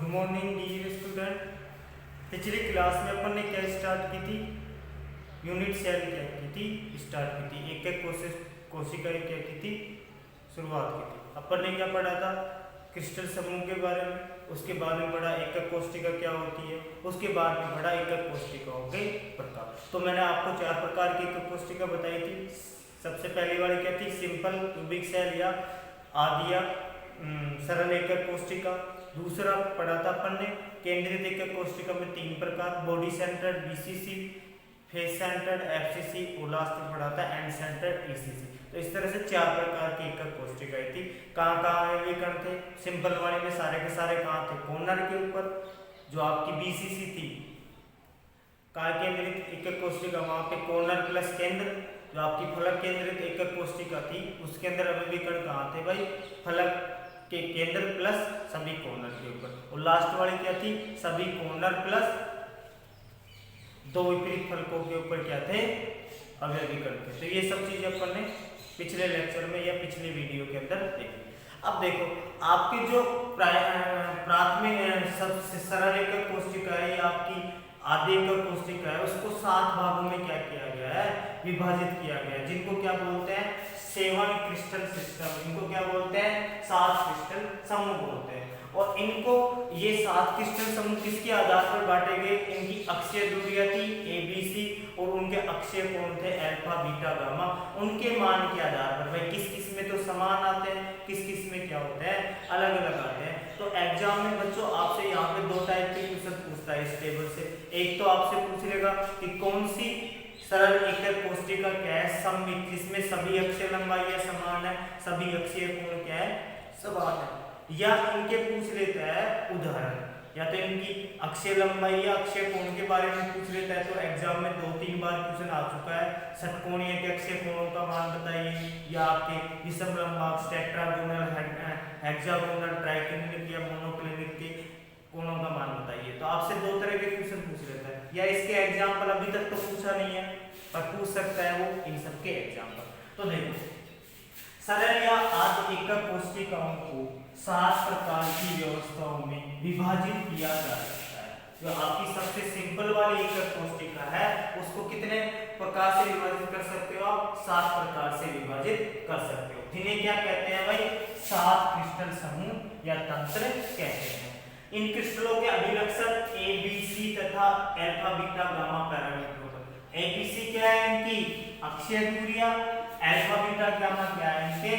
Morning dear student. पिछली class में अपन ने क्या स्टार्ट की थी, यूनिट सेल क्या की थी स्टार्ट की थी, एक एक कोशिकाएं क्या की थी शुरुआत की थी। अपन ने क्या पढ़ा था, क्रिस्टल समूह के बारे में, उसके बाद में पढ़ा एकक कोशिका क्या होती है, उसके बाद में पढ़ा एकक कोशिकाओं के प्रकार। तो मैंने आपको 4 प्रकार की एकक कोशिका बताई थी। सबसे पहली वाली क्या थी, सिंपल क्यूबिक सेल या आदिया सरल एकक कोशिका। दूसरा पढ़ा था अपन ने केंद्रित एकक कोशिका में 3 प्रकार, body centred BCC, face centred FCC और लास्ट में पढ़ा था एंड सेंटर्ड ईसीसी। तो इस तरह से 4 प्रकार की एकक कोशिकाएं थी। कहाँ कहाँ ये कण थे, सिंपल वाले में सारे के सारे कहाँ थे, कॉर्नर के ऊपर। जो आपकी बीसीसी थी काय केंद्रित एकक कोशिका, वहां पे कॉर्नर प्लस केंद्र। जो आपकी फलक केंद्रित एकक कोशिका थी उसके अंदर अभी भी कण कहाँ थे भाई, फलक के केंद्र प्लस सभी कॉर्नर के ऊपर। और लास्ट वाली क्या थी, सभी कॉर्नर प्लस 2 विपरीत फलकों के ऊपर क्या थे, अवयवी कण थे। तो ये सब चीजें अपन ने पिछले लेक्चर में या पिछले वीडियो के अंदर देखी। अब देखो आपकी जो प्राथमिक सबसे सरल एकक कोशिका है, आपकी आदि एकक कोशिका है, उसको 7 भागों में क्या किया गया है, विभाजित किया गया है, जिनको क्या बोलते हैं 7 क्रिस्टल सिस्टम। इनको क्या बोलते हैं, 7 क्रिस्टल समूह बोलते हैं। और इनको ये 7 क्रिस्टल समूह किसके आधार पर बांटे गए, इनकी अक्षीय दूरियां थी ABC और उनके अक्षीय कोण थे अल्फा बीटा गामा। उनके मान के आधार पर भाई किस किस में तो समान आते हैं, किस किस में क्या होते हैं, अलग अलग आते हैं। तो एग्जाम में बच्चों आपसे यहाँ पे 2 टाइप के क्वेश्चन पूछता है इस टेबल से। एक तो आपसे पूछ लेगा कि कौन सी सरल एकक कोशिका क्या है, सममित, जिसमें सभी अक्षीय लंबाइयां समान है, सभी अक्षीय कोण क्या है, समान है। या इनके पूछ लेता है उदाहरण, या तो इनकी अक्षीय लंबाई या अक्षीय कोण के बारे में पूछ लेता है। तो एग्जाम में 2-3 बार क्वेश्चन आ चुका है, षटकोणीय के अक्षीय कोणों का मान बताइए, या आपके विषम लंबाक्ष, टेट्रागोनल, हेक्सागोनल, ट्राइक्लिनिक या मोनोक्लिनिक के कोणों का मान बताइए। तो आपसे 2 तरह के क्वेश्चन पूछ लेता है, या इसके एग्जाम्पल अभी तक तो पूछा नहीं है पर पूछ सकता है वो इन सब के एग्जाम्पल। तो देखो सरल या आद्य एकक कोशिकाओं को 7 प्रकार की व्यवस्थाओं में विभाजित किया जा सकता है। जो आपकी सबसे सिंपल वाली एकक कोशिका है उसको कितने प्रकार से विभाजित कर सकते हो आप, 7 प्रकार से विभाजित कर सकते हो, जिन्हें क्या कहते हैं भाई, 7 क्रिस्टल समूह या तंत्र कहते हैं। इन क्रिस्टलों के अभिलक्षण ABC तथा अल्फा बीटा गामा पैरामीटरों पर। ABC क्या है, इनकी अक्षीय दूरियां, अल्फा बीटा गामा क्या है, इनके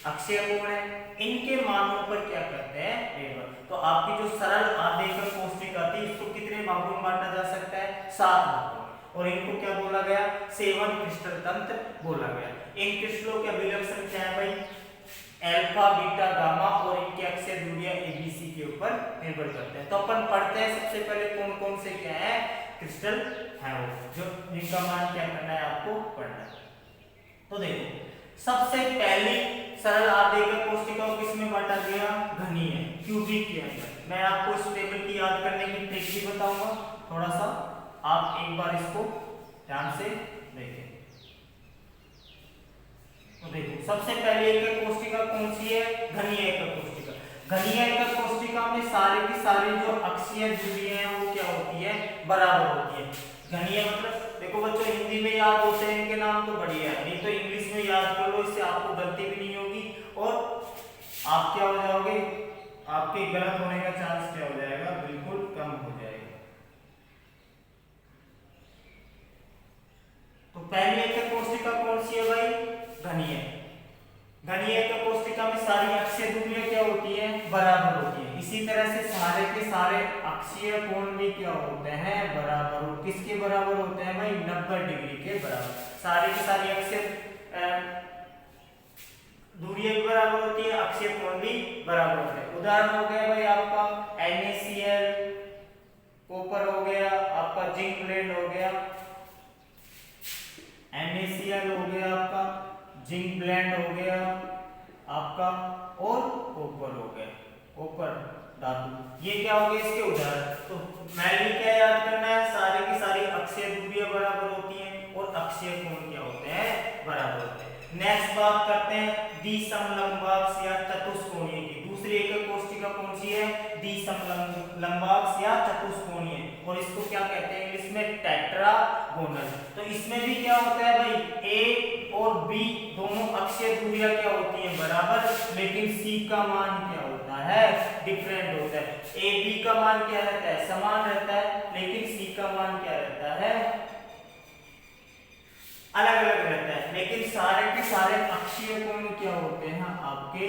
अक्षीय कोण है। इनके मानों पर क्या करते हैं, निर्भर। तो आपकी जो सरल आद्य एकक कोशिका थी इसको कितने भागों में बांटा जा सकता है, 7 भागों में। और इनको क्या बोला गया, 7 क्रिस्टल तंत्र बोला गया। इन क्रिस्टलों के अभिलक्षण क्या है भाई, अल्फा बीटा गामा, और इनके अक्षीय दूरियां ABC के ऊपर निर्भर करते हैं। तो अपन पढ़ते हैं सबसे पहले कौन कौन से क्या है क्रिस्टल है वो, जो जिनका मान क्या करना है आपको पढ़ना है। तो देखो सबसे पहली सरल आद्य एकक कोशिका को किसमें बांटा गया, घनीय क्यूबिक के अंदर। मैं आपको इस टेबल की याद करने की ट्रिक भी बताऊंगा, थोड़ा सा आप एक बार इसको ध्यान से देखें। तो देखो सबसे पहले एकक कोशिका कौन सी है, घनीय एकक कोशिका। घनीय एकक कोशिका में सारे की सारी जो अक्षीय दूरियां हैं वो क्या होती है, बराबर होती है। घनीय मतलब देखो बच्चों हिंदी में याद होते हैं इनके नाम तो बढ़िया है, नहीं तो इंग्लिश में याद कर लो, इससे आपको गलती भी नहीं होगी और आप क्या हो जाओगे, आपके गलत होने का चांस क्या हो जाएगा, बिल्कुल कम हो जाएगा। तो पहली एकक कोशिका कौन सी है भाई, घनीय। घनीय एकक कोशिका में सारी अक्षीय दूरियां क्या होती है, बराबर होती है। इसी तरह से सारे के सारे अक्षीय कोण भी क्या होते हैं, बराबर। किसके बराबर होते हैं भाई, 90 डिग्री के बराबर। सारी की सारी अक्षीय दूरियां भी बराबर होती है, अक्षीय कोण भी बराबर होते हैं। उदाहरण हो गया भाई आपका NaCl, कॉपर हो गया, आपका जिंक ब्लेंड हो गया, NaCl हो गया आपका, जिंक ब्लेंड हो गया आपका, और कॉपर हो गया, कॉपर धातु। ये क्या हो गया इसके उदाहरण। तो मैंने क्या याद करना है, सारे की सारी अक्षीय दूरियां बराबर होती हैं और अक्षीय कोण क्या होते हैं, बराबर होते हैं। नेक्स्ट बात करते हैं द्विसमलंबाक्ष या चतुष्कोणीय की। दूसरी दूसरी एकक कोष्टिका कौन सी है? द्विसमलंबाक्ष या चतुष्कोणीय, और इसको क्या कहते हैं इंग्लिश में? टेट्रागोनल। तो इसमें भी क्या होता है भाई, ए और बी दोनों अक्षीय दूरियां क्या होती हैं? बराबर, लेकिन सी का मान क्या होता है? डिफरेंट होता है। ए बी का मान क्या रहता है? समान रहता है, लेकिन सी का मान क्या रहता है? अलग अलग रहता है। लेकिन सारे के सारे अक्षीय कोण क्या होते हैं? आपके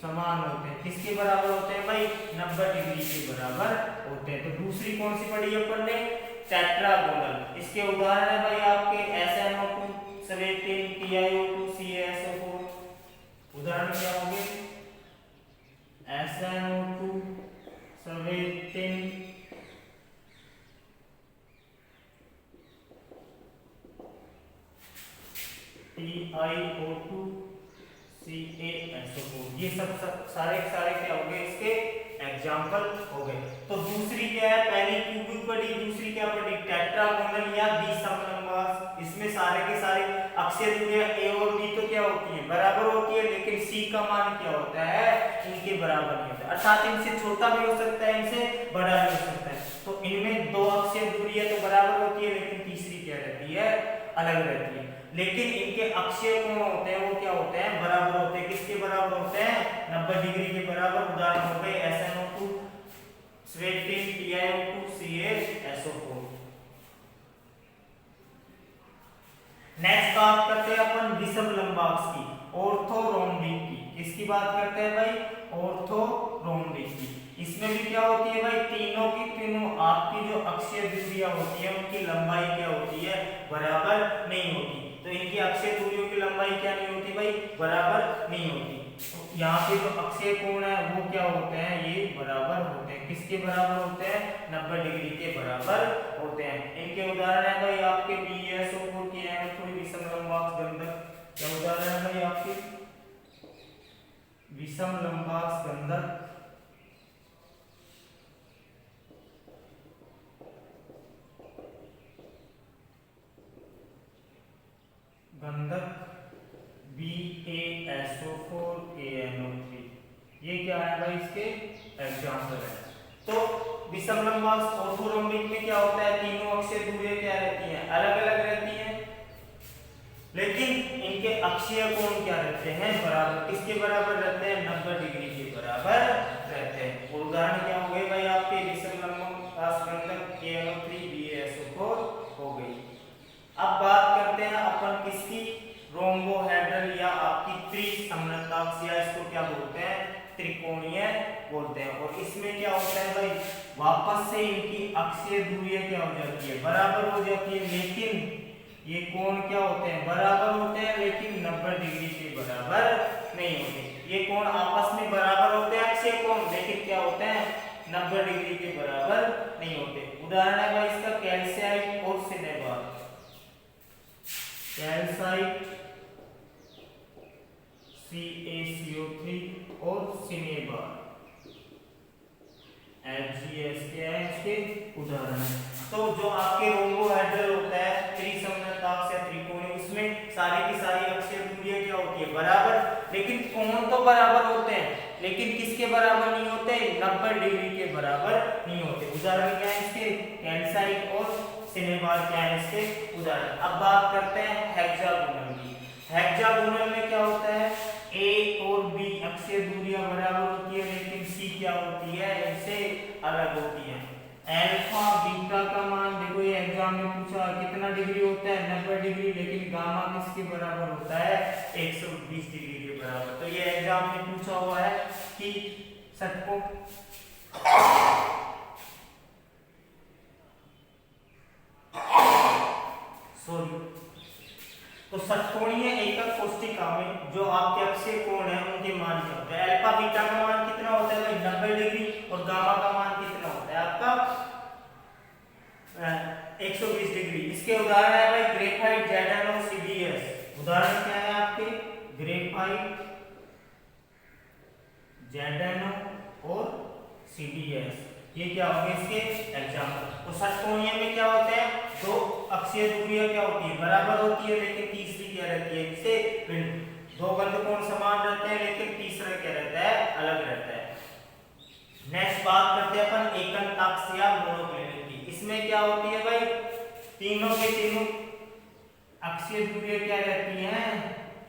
समान होते हैं। किसके बराबर होते हैं भाई? 90 डिग्री के बराबर होते हैं। तो दूसरी कौन सी पढ़ी अपन ने? टेट्रागोनल। इसके उदाहरण है भाई आपके SnO2 17 TiO2 CaSO4। उदाहरण क्या होंगे? SnO2 17 TiO2 CaSO4। ये सब सारे क्या हो गए? इसके एग्जाम्पल हो गए। तो दूसरी क्या है? पहली क्यूबिक पढ़ी, दूसरी क्या पढ़ी? टेट्रागोनल या द्विसमलंबाक्ष। इसमें सारे के सारे अक्षीय दूरियां ए और बी तो क्या होती है? बराबर होती है, लेकिन सी का मान क्या होता है? इनके बराबर नहीं होता। अर्थात इनसे छोटा भी हो सकता है, इनसे बड़ा भी हो सकता है। तो इनमें दो अक्षीय दूरियां तो बराबर होती है, लेकिन तीसरी क्या रहती है? अलग रहती है। लेकिन इनके अक्षीय कोण होते हैं वो क्या होते हैं? बराबर होते हैं। किसके बराबर होते हैं? 90 डिग्री के बराबर। उदाहरण हो गए SnO2 17 TiO2 CaSO4। नेक्स्ट बात करते हैं अपन विषमलंबाक्ष की, ऑर्थोरोम्बिक की। किसकी बात करते हैं भाई? ऑर्थोरोम्बिक की। इसमें भी क्या होती है भाई? तीनों की तीनों आपकी जो अक्षीय दूरियां होती है उनकी लंबाई क्या होती है? बराबर नहीं होती। तो इनकी अक्षीय दूरियों की लंबाई क्या नहीं होती भाई? बराबर नहीं होती। तो यहाँ पे जो अक्षीय कोण है वो क्या होते हैं? ये बराबर होते हैं। किसके बराबर होते हैं? 90 डिग्री के बराबर होते हैं। इनके उदाहरण है भाई आपके BeSO4 की थोड़ी विषमलंबाक्ष गंधक। क्या उदाहरण है भाई आपके? विषमलंबाक्ष गंधक, BaSO4 KNO3। ये क्या है भाई? इसके एग्जाम्पल है। तो विषमलंबाक्ष ऑर्थोरोम्बिक में क्या होता है? तीनों अक्षीय दूरियां क्या रहती हैं? अलग अलग रहती हैं, लेकिन इनके अक्षीय कोण क्या रहते हैं? बराबर। किसके बराबर रहते हैं? 90 डिग्री के बराबर रहते हैं। और उदाहरण क्या हो गए भाई आपके? विषमलंबाक्ष गंधक KNO3 BaSO4 हो गई। अब बात करते हैं अपन किसकी? रोम्बोहेड्रल या आपकी त्रिसमलंबाक्ष, या इसको क्या बोलते हैं? त्रिकोणीय बोलते हैं। और इसमें क्या होता है भाई? वापस से इनकी अक्षीय दूरियां क्या हो जाती है? बराबर हो जाती है, लेकिन ये कोण क्या होते हैं? बराबर होते हैं, लेकिन 90 डिग्री के बराबर नहीं होते। ये कोण आपस में बराबर होते हैं अक्षीय कोण, लेकिन क्या होते हैं? 90 डिग्री के बराबर नहीं होते। उदाहरण है भाई इसका कैल्साइट और सिनेबार। कैल्साइट CaCO3 और सिनेबार FgS क्या है? इसके उदाहरण है। तो जो आपके रोम्बोहेड्रल होता है, त्रिसमलंबाक्ष या त्रिकोणीय, उसमें सारी की सारी अक्षीय दूरियां क्या होती है? बराबर, लेकिन कोण तो बराबर होते हैं, लेकिन किसके बराबर नहीं होते? 90 डिग्री के बराबर नहीं होते। उदाहरण क्या है इसके? कैल्साइट और सिनेबार क्या है इसके उदाहरण। अब बात करते हैं हेक्सागोनल की। हेक्सागोनल में क्या होता है? ए और बी अक्षीय दूरियां बराबर होती है, लेकिन सी क्या होती है? इनसे अलग होती है। अल्फा बीटा का मान देखो, ये एग्जाम में पूछा कितना डिग्री होता है? 90 डिग्री, लेकिन गामा किसके बराबर होता है? 120 डिग्री के बराबर। तो ये एग्जाम में पूछा हुआ है कि सबको तो षटकोणीय एकक कोष्टिका में जो आपके अक्षीय कोण है उनके मान क्या होते हैं? अल्फा बीटा का मान कितना होता है भाई? 90 डिग्री। और गामा का मान कितना होता है आपका? 120 डिग्री। इसके उदाहरण है भाई ग्रेफाइट, ZnO, CdS। उदाहरण क्या है आपके? ग्रेफाइट, ZnO और CdS। ये क्या होंगे इसके एग्जाम्पल। तो षटकोणीय में क्या होते हैं? दो अक्षीय दूरियां क्या होती है? बराबर होती है, लेकिन तीसरी क्या रहती है? इससे दो बंधकोण समान रहते हैं, लेकिन तीसरा क्या रहता है? अलग रहता है। तीनों के तीनों अक्षीय दूरियां क्या रहती हैं,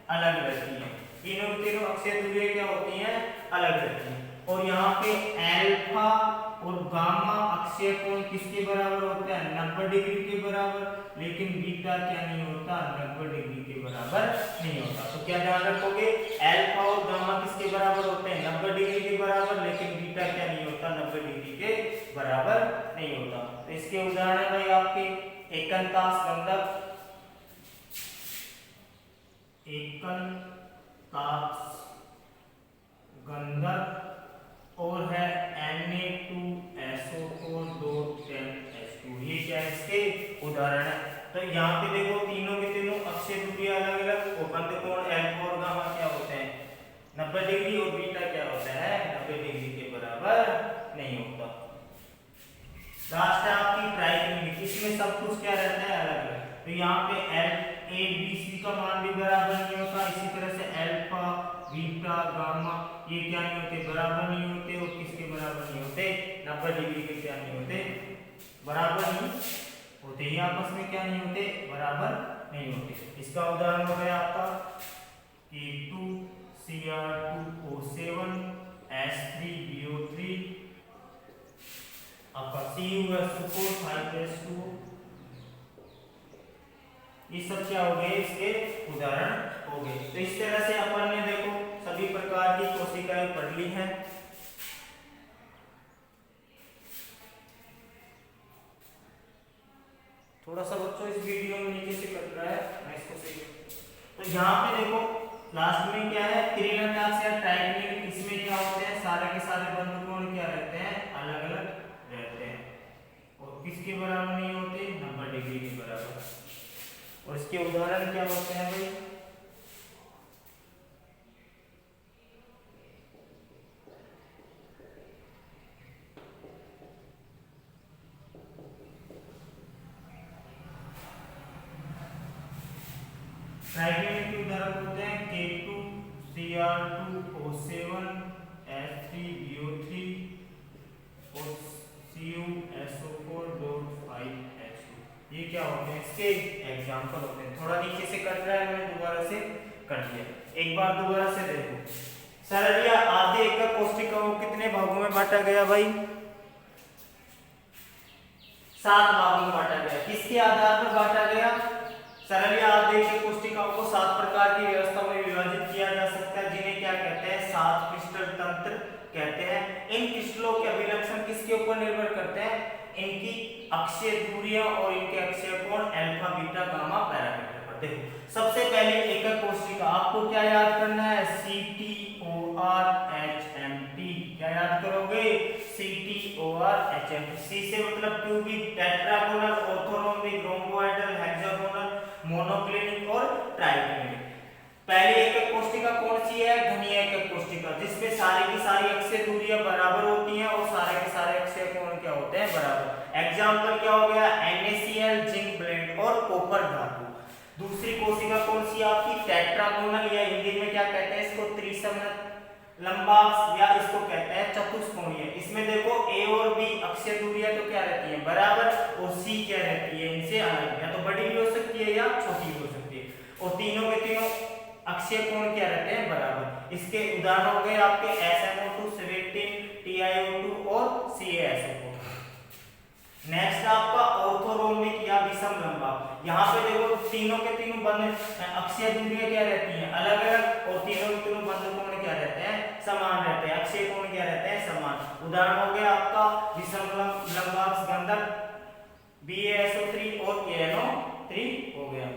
अलग रहती हैं। तीनों की तीनों अक्षीय दूरियां क्या होती हैं, अलग रहती हैं। और यहाँ पे अल्फा और गामा अक्षीय कोण किसके बराबर होता है, 90 डिग्री के बराबर। लेकिन बीटा क्या नहीं होता, 90 डिग्री के बराबर नहीं होता। तो क्या ध्यान रखोगे, अल्फा और गामा किसके बराबर होते हैं, 90 डिग्री के बराबर। लेकिन बीटा क्या नहीं होता, 90 डिग्री के बराबर नहीं होता। तो इसके उदाहरण भाई आपके एकंताश गंधक, एकंताश गंधक और है Na2SO4 10H2। ये क्या है, इसके उदाहरण है। तो यहाँ पे देखो तीनों के तीनों अक्षीय दूरियां अलग अलग और बंधकोण अल्फा और गामा क्या होते हैं, 90 डिग्री। और बीटा क्या होता है, 90 डिग्री के बराबर नहीं होता। लास्ट है आपकी ट्राइकोणमिति, इसमें सब कुछ क्या रहता है, अलग अलग। तो यहाँ पे ABC का मान भी बराबर नहीं होता। इसी तरह से अल्फा, बीटा, गामा ये क्या नहीं होते, बराबर नहीं होते। और किसके बराबर नहीं होते, 90 डिग्री के क्या नहीं होते, बराबर नहीं होते। ये आपस में क्या नहीं होते, बराबर नहीं होते। इसका उदाहरण हो गया आपका K2Cr2O7 S3BO3 आपका CuSO4 5S2। ये सब क्या हो गए, इसके उदाहरण हो गए। तो इस तरह से अपन ने देखो सभी प्रकार की कोशिकाएं पढ़ ली हैं। थोड़ा सा बच्चों इस वीडियो में नीचे से कट रहा है, मैं इसको सही। तो यहाँ पे देखो लास्ट में क्या है, त्रिनताक्ष या ट्राइकोणमिति, इसमें क्या होते हैं, सारे के सारे बंधकोण क्या रहते हैं, अलग अलग रहते हैं। और किसके बराबर नहीं होते, 90 डिग्री के बराबर। और इसके उदाहरण क्या होते हैं भाई, ट्राइकोणमिति के उदाहरण होते हैं K2Cr2O7 S3BO3 और CuSO4 5H2। ये क्या होते हैं, इसके एग्जाम्पल होते हैं। थोड़ा नीचे से कट रहा है, मैंने दोबारा से कर दिया। एक बार दोबारा से देखो, सरलिया आधे एकक कोशिका को कितने भागों में बांटा गया भाई, 7 भागों में बांटा गया। किसके आधार पर बांटा गया, सरलिया आधे एकक कोशिकाओं को 7 प्रकार की व्यवस्था में विभाजित किया जा सकता है, जिन्हें क्या कहते हैं, 7 क्रिस्टल तंत्र कहते हैं। इन क्रिस्टलों के अभिलक्षण किसके ऊपर निर्भर करते हैं, इनकी अक्षीय दूरियां और इनके अक्षीय कोण अल्फा, बीटा, गामा पैरामीटर पर। देखो सबसे पहले एकक कोशिका, आपको क्या याद करना है, CTORHMT। क्या याद करोगे, CTORHMT। C से मतलब cubic, tetragonal, orthorhombic, rhombohedral, hexagonal, monoclinic और ट्राइकोणिक। पहली एकक कोशिका कौन सी है, घनीय एकक कोशिका, जिसमें सारी की सारी अक्षीय दूरियां बराबर होती हैं और सारे के सारे अक्षीय कोण क्या होते हैं, बराबर। एग्जांपल क्या हो गया, NaCl, जिंक ब्लेंड और कॉपर धातु। दूसरी कोशिका कौन सी आपकी, टेट्रागोनल, या हिंदी में क्या कहते हैं इसको, त्रिसमन लंबाक्ष, या इसको कहते हैं चतुष्कोणीय। इसमें देखो A और B अक्षीय दूरियां तो क्या रहती हैं, बराबर, और C क्या रहती है, इनसे अलग, या तो बड़ी भी हो सकती है या छोटी भी हो सकती है। और तीनों के तीनों अक्षीय कोण क्या रहते हैं, बराबर। इसके उदाहरण हो गए आपके SnO2, 17, TiO2 और CaSO4। नेक्स्ट आपका ऑर्थोरोम्बिक या विषम लंबाक। यहाँ पे देखो तीनों के तीनों बंध अक्षीय दूरियां क्या रहती हैं, अलग अलग, और तीनों के तीनों बंध कोण क्या रहते हैं, समान रहते हैं। अक्षीय कोण क्या रहते हैं, समान। उदाहरण हो गया आपका विषम लंबाक गंधक BaSO3 और KNO3 हो गया।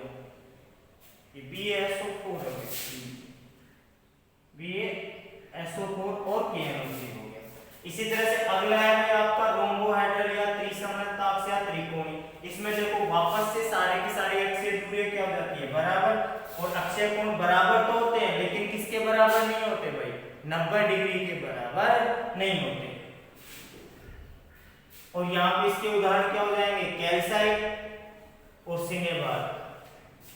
BaSO4 और KNO3 हो गया। इसी तरह से अगला है आपका रोम्बोहेड्रल या त्रिसमताक्ष या त्रिकोणी। इसमें देखो वापस से सारे की सारी अक्षीय दूरियां क्या हो जाती है, बराबर, और अक्षीय कोण बराबर तो होते हैं, लेकिन किसके बराबर नहीं होते भाई, 90 डिग्री के बराबर नहीं होते। और यहाँ पे इसके उदाहरण क्या हो जाएंगे, कैल्साइट और सिनेबार।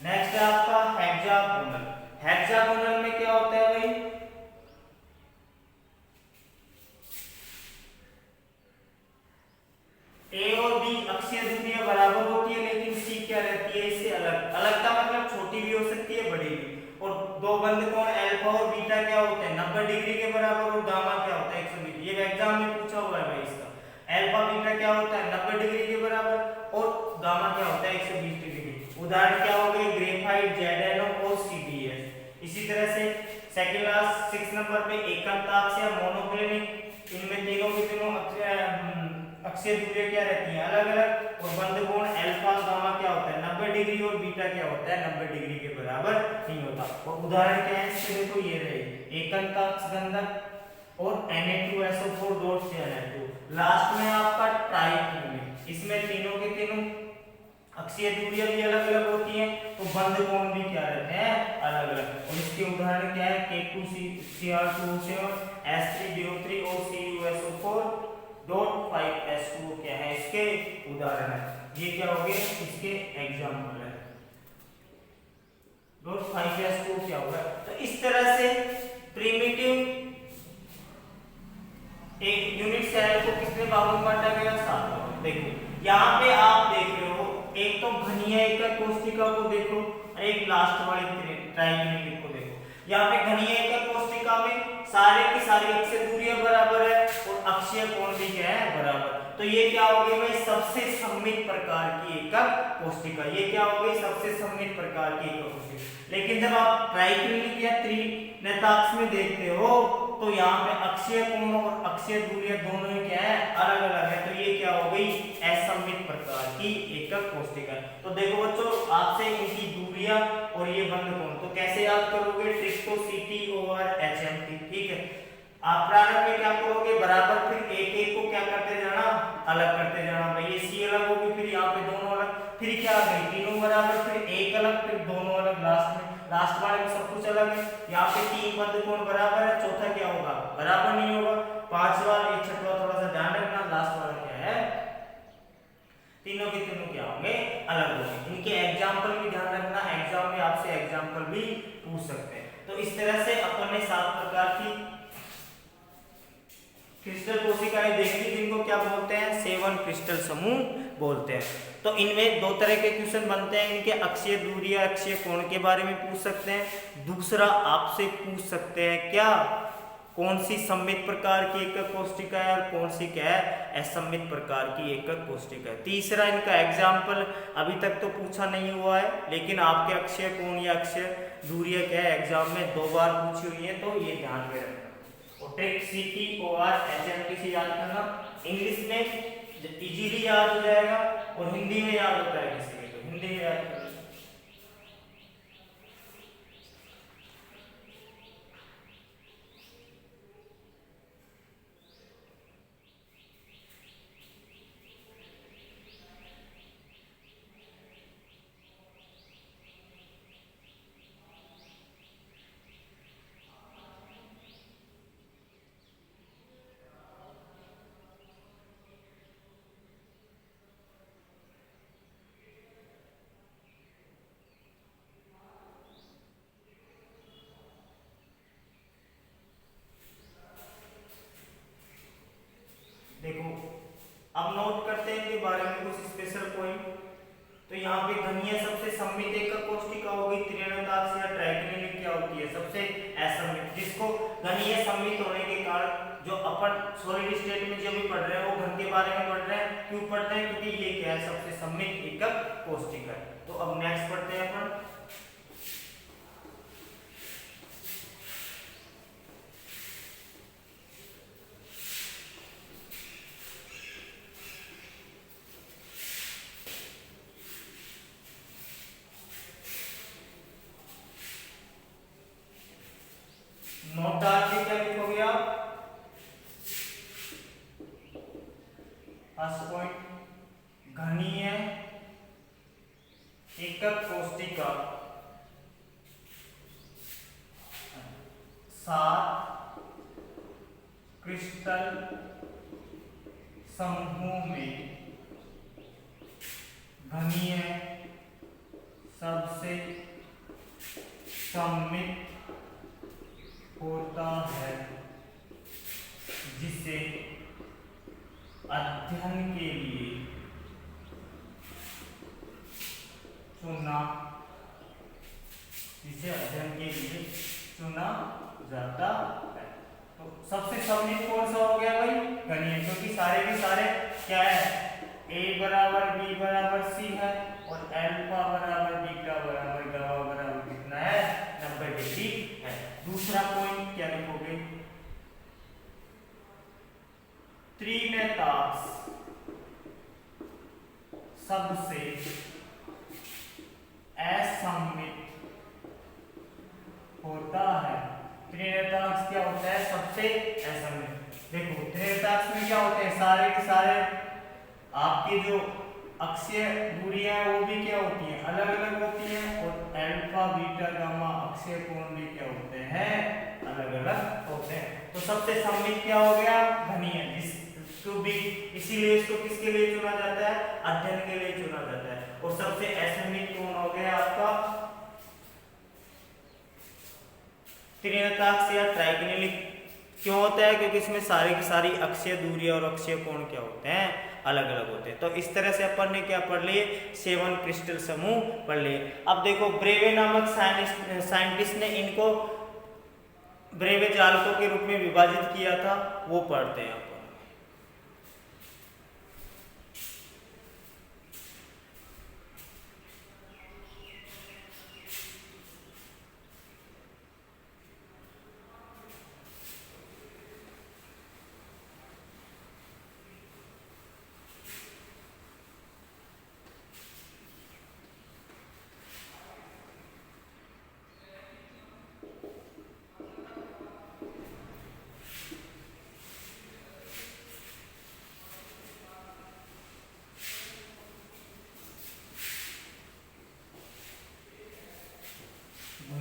नेक्स्ट है आपका हेक्सागोनल। हेक्सागोनल में क्या होता है भाई, A और B अक्षीय दूरियां बराबर होती है, लेकिन C क्या बंद कोण अल्फा और बीटा क्या होते हैं 90 डिग्री के बराबर और गामा क्या होता है 120। ये एग्जाम में पूछा हुआ है भाई इसका। अल्फा बीटा क्या होता है 90 डिग्री के बराबर और गामा क्या होता है 120 डिग्री। उदाहरण क्या हो गए ग्रेफाइट, ZnO और CdS। इसी तरह से सेकंड लास्ट 6 नंबर पे एकांताक्ष या मोनोक्लिनिक, इनमें तीनों के तीनों अक्षीय दूरियां क्या रहती हैं अलग अलग और बंद कोण अल्फा गामा क्या होता है 90 डिग्री और बीटा क्या होता है 90 डिग्री के बराबर नहीं होता। और उदाहरण क्या है इसके देखो ये रहे एकांताक्ष गंधक और Na2SO4 डॉट CnH2। लास्ट में आपका ट्राइक्लोनिक, इसमें तीनों के तीनों अक्षीय दूरियां भी अलग अलग होती हैं तो बंद कोण भी क्या रहते हैं अलग अलग। और इसके उदाहरण क्या है K2Cr2O7 S3DO3 और CuSO4 डॉट 5S2 क्या है इसके उदाहरण है। ये क्या हो गए इसके एग्जाम्पल है। डॉट 5S2 क्या होगा। तो इस तरह से प्रिमिटिव एक यूनिट सेल को कितने भागों में बांटा गया 7 भागों में। देखो यहाँ पे आप देख रहे हो एक तो घनीय एकक कोष्ठिका को देखो और एक लास्ट वाली ट्राइक्लोनिक को देखो। यहाँ पे घनीय एकक कोष्ठिका में सारे की सारी अक्षीय दूरियां बराबर है और अक्षीय कोण भी क्या है बराबर। तो ये क्या हो गई भाई सबसे सममित प्रकार की एकक कोष्ठिका। ये क्या हो गई सबसे सममित प्रकार की एकक कोष्ठिका। लेकिन जब आप ट्राइक्लोनिक या त्रिनेताक्ष में देखते हो तो यहाँ पे अक्षीय कोण और अक्षीय दूरियां दोनों ही क्या है अलग अलग है। तो ये क्या हो गई असममित प्रकार की एकक कोष्ठिका। तो देखो बच्चों आपसे इनकी दूरियां और ये बंद कोण तो कैसे याद करोगे ट्रिक तो CT/HMT। ठीक है आप प्रारंभ में क्या करोगे बराबर फिर एक एक को क्या करते जाना अलग करते जाना। भाई ये C अलग होगी फिर यहाँ पे दोनों अलग फिर क्या आ गई तीनों बराबर फिर एक अलग फिर दोनों अलग लास्ट वाले में सब कुछ अलग है। यहाँ पे 3 बंद कोण बराबर है चौथा क्या होगा बराबर नहीं होगा। पांचवा ये छठवा थोड़ा सा ध्यान रखना लास्ट वाला क्या है तीनों के तीनों क्या होंगे अलग होंगे। इनके एग्जाम्पल भी ध्यान रखना एग्जाम में आपसे एग्जाम्पल भी पूछ सकते हैं। तो इस तरह से अपन ने 7 प्रकार की क्रिस्टल कोशिकाएं देखी जिनको क्या बोलते हैं 7 क्रिस्टल समूह बोलते हैं। तो इनमें 2 तरह के क्वेश्चन बनते हैं इनके अक्षीय दूरी या अक्षीय कोण के बारे में पूछ सकते हैं। दूसरा आपसे पूछ सकते हैं क्या कौन सी सममित प्रकार की एकक कोष्ठिका है और कौन सी क्या है असममित प्रकार की एकक कोष्ठिका है। तीसरा इनका एग्जाम्पल अभी तक तो पूछा नहीं हुआ है लेकिन आपके अक्षीय कोण या अक्षीय दूरियां क्या है एग्जाम में 2 बार पूछी हुई है तो ये ध्यान में रखना। और ट्रिक CT/HMT से याद करना इंग्लिश में इजीली याद हो जाएगा और हिंदी में याद होता है किसी में तो हिंदी में याद करना। देखो अब नोट करते हैं इनके बारे में कुछ स्पेशल पॉइंट। तो यहाँ पे घनीय सबसे सममित एकक कोष्ठिका होगी त्रिनेताक्ष या ट्राइक्लोनिक क्या होती है सबसे असममित। जिसको घनीय सममित होने के कारण जो अपन सॉलिड स्टेट में जो भी पढ़ रहे हैं वो घन के बारे में पढ़ रहे हैं। क्यों पढ़ रहे हैं क्योंकि ये क्या है सबसे सममित एकक कोष्ठिका है। तो अब नेक्स्ट पढ़ते हैं अपन नोट डाल के क्या लिखोगे आप फर्स्ट पॉइंट घनीय एकक कोष्ठिका 7 क्रिस्टल समूह में घनीय सबसे सममित होता है जिसे अध्ययन के लिए चुना चुना जाता है। तो सबसे सम्मिलित कौन सा हो गया भाई? घनीय, क्योंकि सारे के सारे क्या है, a बराबर b बराबर c है और अल्फा बराबर बीटा बराबर गामा बराबर कितना है, 90 डिग्री है। दूसरा पॉइंट क्या लिखोगे? त्रिनेताक्ष सबसे असममित होता है। त्रिनेताक्ष क्या होता है? सबसे असममित। देखो त्रिनेताक्ष में क्या होते हैं, सारे के सारे आपके जो अक्षीय दूरियां वो भी क्या होती हैं, अलग अलग होती हैं, और अल्फा बीटा गामा अक्षीय कोण भी क्या होते हैं, अलग अलग होते हैं। तो सबसे सम्मिलित क्या हो गया? घनीय। इसीलिए इसको किसके लिए चुना जाता है? अध्ययन के लिए चुना जाता है। और सबसे असममित कौन हो गया आपका? त्रिनेताक्ष या ट्राइगोनलिक। क्यों होता है? क्योंकि इसमें सारी की सारी अक्षीय दूरी और अक्षीय कोण क्या होते हैं, अलग अलग होते हैं। तो इस तरह से अपन ने क्या पढ़ लिए? 7 क्रिस्टल समूह पढ़ लिए। अब देखो ब्रेवे नामक साइंटिस्ट ने इनको ब्रेवे जालकों के रूप में विभाजित किया था, वो पढ़ते हैं अपन।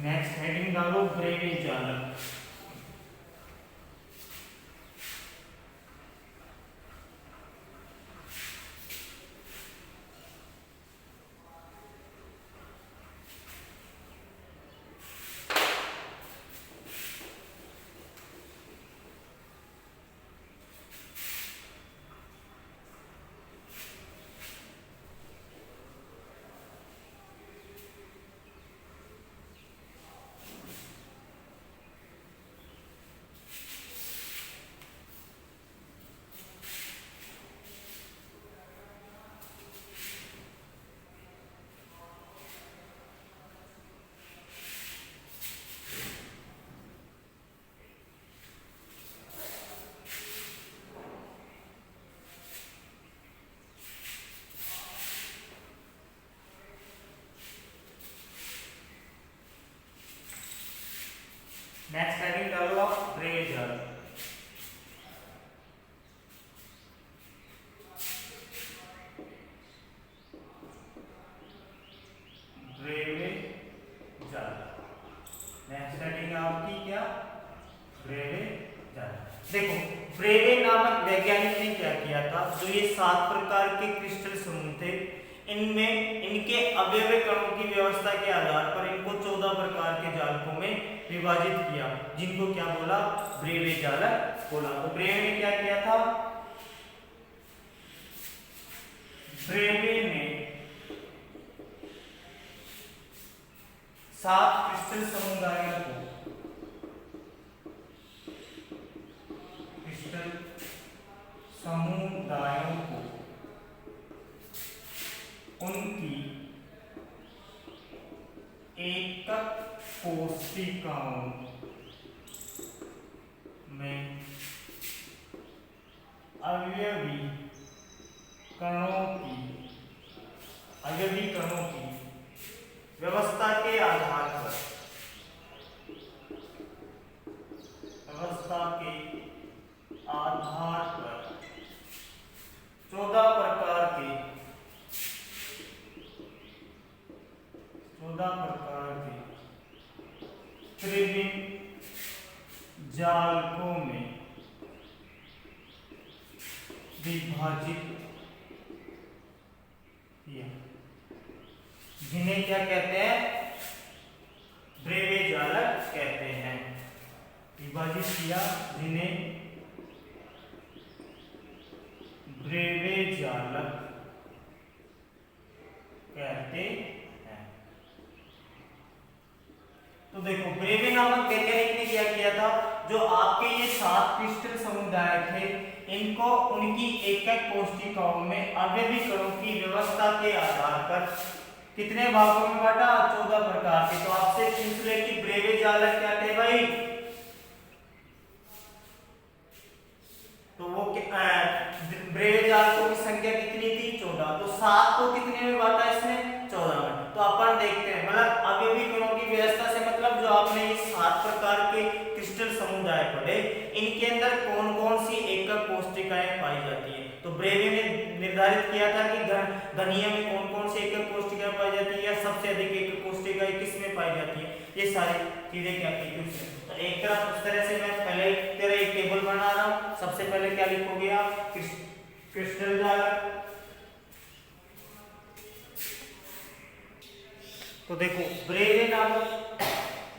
नेक्स्ट हेडिंग डालो ब्रेवे जालक। नेक्स्ट हेडिंग डालो आप ब्रेवे जालक। ब्रेवे जालक। नेक्स्ट हेडिंग आपकी क्या? ब्रेवे जालक। देखो ब्रेवे नामक वैज्ञानिक ने क्या किया था? जो ये 7 प्रकार के क्रिस्टल समूह थे, इनमें इनके अवयव कणों की व्यवस्था के आधार पर इनको 14 प्रकार के जालकों में विभाजित किया, जिनको क्या बोला? ब्रेवे जालक बोला। तो ब्रेवे ने क्या किया था? ब्रेवे ने 7 क्रिस्टल समुदायों को उनकी एकक कोशिकाओं में अवयवी कणों की व्यवस्था के आधार पर 14 प्रकार के त्रिविम जालकों में विभाजित किया, जिन्हें क्या कहते हैं? ब्रेवे जालक कहते हैं। विभाजित किया, जिन्हें ब्रेवे जालक कहते हैं। तो देखो ब्रेवे नामक वैज्ञानिक क्या किया था, जो आपके ये 7 क्रिस्टल समुदाय थे इनको उनकी एक एक कोशिकाओं में अवयवीकरणों की व्यवस्था के आधार पर कितने भागों में बांटा, 14 प्रकार के। तो आपसे पूछ ले कि ब्रेवे जालक क्या थे भाई, तो वो ब्रेवे जालकों की संख्या कितनी थी, 14। तो 7 को कितने में बांटा इसने, 14 में। तो अपन देखते हैं मतलब अवयवीकरणों की व्यवस्था से मतलब जो आपने ये 7 प्रकार के क्रिस्टल समुदाय पढ़े इनके अंदर कौन कौन सी एकक कोशिकाएं पाई जाती है। तो ब्रेवे ने निर्धारित किया था कि गणीय में कौन कौन सी एकक कोशिकाएं पाई जाती है या सबसे अधिक एकक कोशिकाएं किस में पाई जाती है, ये सारी चीजें क्या की थी उसने। तो एक तरफ उस तरह से मैं पहले तेरा एक टेबल बना रहा हूं। सबसे पहले क्या लिखोगे आप, क्रिस्टल जालक। तो देखो ब्रेवे नामक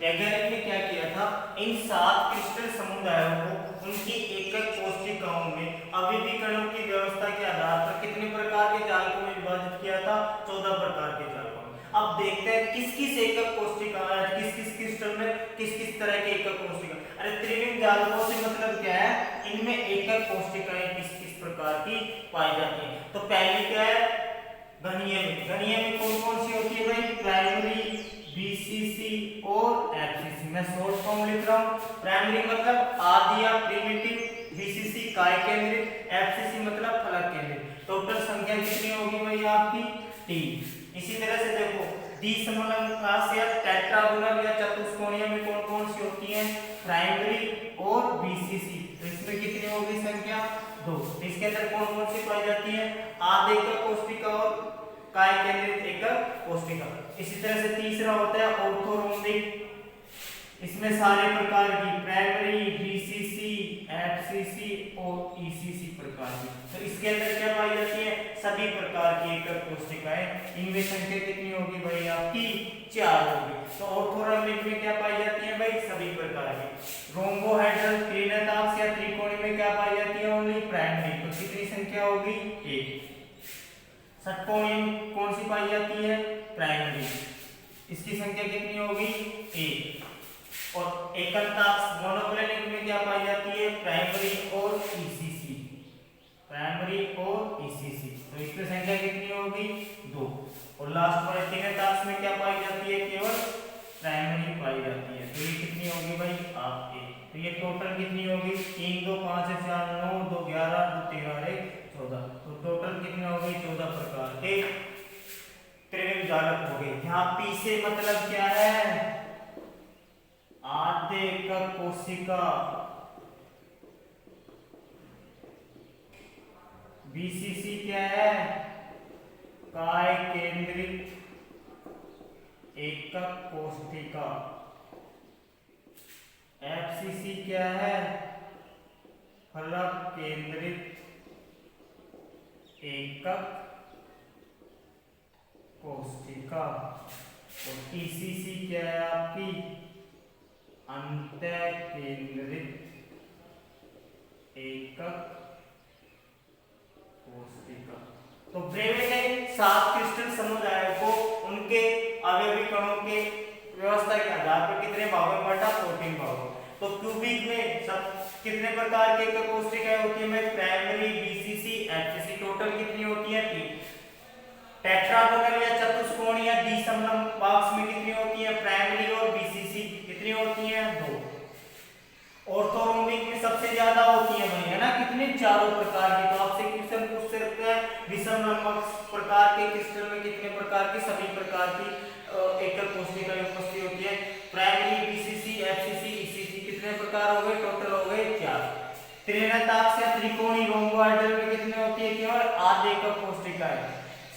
वैज्ञानिक ने क्या किया था, इन 7 क्रिस्टल समुदायों को उनकी एकक कोशिकाओं में अवयवीकरणों की व्यवस्था के आधार पर कितने प्रकार के जालकों में विभाजित किया था, 14 प्रकार के जालकों में। अब देखते हैं किस किस एकक कोशिका, किस किस क्रिस्टल में किस किस तरह के एकक कोशिका। अरे त्रिविम जालकों से मतलब क्या है, इनमें एकक कोशिकाएं किस किस प्रकार की पाई जाती है। तो पहली क्या है, गणीय में। गणीय में कौन कौन सी होती है भाई, प्राइमरी, बीसीसी और एफसीसी। मैं शॉर्ट फॉर्म लिख रहा हूं, प्राइमरी मतलब आदि या प्रिमिटिव, बीसीसी काय केंद्रित, एफसीसी मतलब फलक केंद्रित। टोटल संख्या कितनी होगी भाई आपकी, 3। इसी तरह से देखो द्विसमलंब या टेट्रागोनल या चतुष्कोणीय में कौन कौन सी होती हैं, प्राइमरी और बीसीसी। तो इसमें कितनी होगी संख्या, 2। इसके अंदर कौन कौन सी पाई जाती है, आधे एकक कोशिका और काय केंद्रित एकक कोशिका। इसी तरह से तीसरा होता है ऑर्थोरोम्बिक, इसमें सारे प्रकार की प्राइमरी, बीसीसी, एफसीसी और ईसीसी प्रकार की। तो इसके अंदर क्या पाई जाती है, सभी प्रकार की एकक कोशिकाएं। इनमें संख्या कितनी होगी भाई आपकी, 4 होगी। तो ऑर्थोरोम्बिक में क्या पाई जाती है भाई, सभी प्रकार की। रोम्बोहेड्रल त्रिनेत्राक्ष या त्रिकोणी में क्या पाई जाती है, ओनली प्राइमरी। तो कितनी संख्या होगी, 1। षटकोणी कौन सी पाई जाती है, प्राइमरी, इसकी संख्या कितनी होगी, 1। और एकंताक्ष मोनोक्लिनिक में क्या पाई जाती है, प्राइमरी और ईसीसी, प्राइमरी और ईसीसी। तो इसमें संख्या कितनी होगी, 2। और लास्ट वाले त्रिनेत्राक्ष में क्या पाई जाती है, केवल प्राइमरी पाई जाती है। तो ये कितनी होगी भाई आपकी, तो ये टोटल कितनी होगी, 3 2 5 4 9 2 11 2 13 14। तो टोटल कितने हो गए, 14 प्रकार के त्रिविम जालक हो गए। यहाँ पी से मतलब क्या है, आधे एकक कोशिका, बीसीसी क्या है, काय केंद्रित एकक कोशिका, एफसीसी क्या है, फलक केंद्रित एकक कोशिका। और ईसीसी क्या है आपकी, अंतः केंद्रित एकक कोशिका। तो ब्रेवे ने 7 क्रिस्टल समुदायों को उनके अवयवीकरणों के व्यवस्था के आधार पर कितने भागों में बांटा, 14 भागों। तो क्यूबिक में सब कितने प्रकार के एकक कोशिकाएं होती है, प्राइमरी, बीसीसी, एफसीसी। टोटल कितनी होती है, 3। टेट्रागोनल या चतुष्कोणीय या द्विसमलंब बॉक्स में कितनी होती है, प्राइमरी और बीसीसी कितनी होती है, 2। ऑर्थोरोम्बिक में सबसे ज्यादा होती है भाई, है ना, कितने, 4 प्रकार की। तो आपसे क्वेश्चन पूछ सकते हैं विषमलंब प्रकार के क्रिस्टल में कितने प्रकार की, सभी प्रकार की एकक कोशिकाएं उपस्थित होती है। प्राइमरी, बीसीसी, एफसीसी, ईसीसी कितने प्रकार हो गए, टोटल हो गए 4। त्रिनेत्राक्ष या त्रिकोणी रोम्बोहेड्रल में कितने होती है, केवल आधे एकक कोशिकाएं।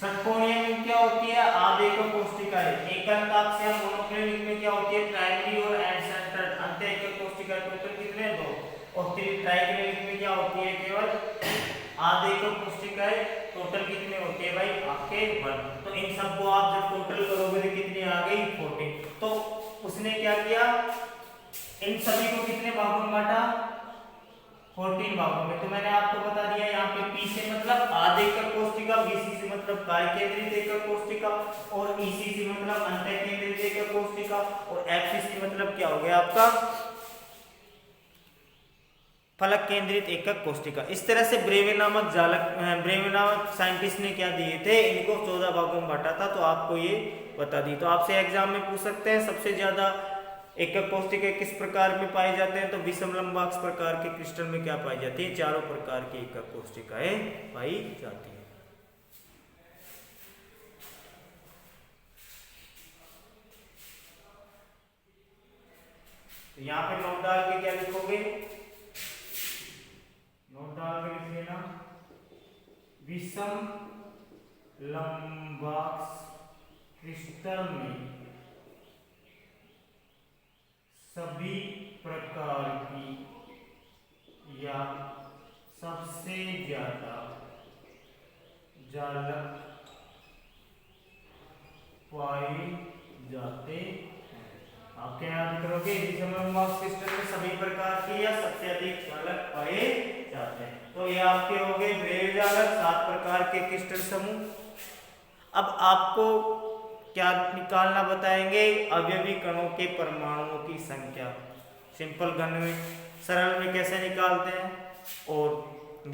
षटकोणीय में क्या होती है, आधे एकक कोशिकाएं। एकंताक्ष या मोनोक्लिनिक में क्या होती है, प्राइमरी और एंड सेंट्रल अंत एकक कोशिकाएं। टोटल कितने, 2। और ट्राइक्लिनिक में क्या होती है, केवल आधे एकक कोशिकाएं। टोटल कितने होते हैं भाई आपके 1। तो इन सबको आप जब टोटल करोगे तो कितनी आ गई, 14। तो उसने क्या किया, इन सभी को कितने भागों में बांटा, 14 भागों में। तो मैंने आपको बता दिया यहाँ पे पी से मतलब आधे एकक कोशिका, बीसी से मतलब काय केंद्रित एकक कोशिका, और ईसी से मतलब अंतः केंद्रित एकक कोशिका, और एफसी से मतलब क्या हो गया आपका फलक केंद्रित एकक कोष्टिका। इस तरह से ब्रेवे नामक साइंटिस्ट ने क्या दिए थे, इनको 14 भागों में बांटा था, तो आपको ये बता दी। तो आपसे एग्जाम में पूछ सकते हैं सबसे ज्यादा एकक कोष्टिका किस प्रकार में पाए जाते हैं, तो विषम लंबाक्ष प्रकार के क्रिस्टल में क्या पाई जाती है, चारों प्रकार की एकक कोष्टिकाएं पाई जाती है। तो यहाँ पे नोट डाल के क्या लिखोगे, नोट डाल के लिख लेना विषम लंबाक्ष क्रिस्टल में सभी प्रकार की या सबसे ज्यादा जालक पाए जाते हैं। आप क्या याद करोगे, विषम लंबाक्ष क्रिस्टल में सभी प्रकार की या सबसे अधिक जालक पाए जाते हैं। तो ये आपके हो गए ब्रेव जालक, 7 प्रकार के क्रिस्टल समूह। अब आपको क्या निकालना बताएंगे, अवयवी कणों के परमाणुओं की संख्या। सिंपल घन में सरल में कैसे निकालते हैं, और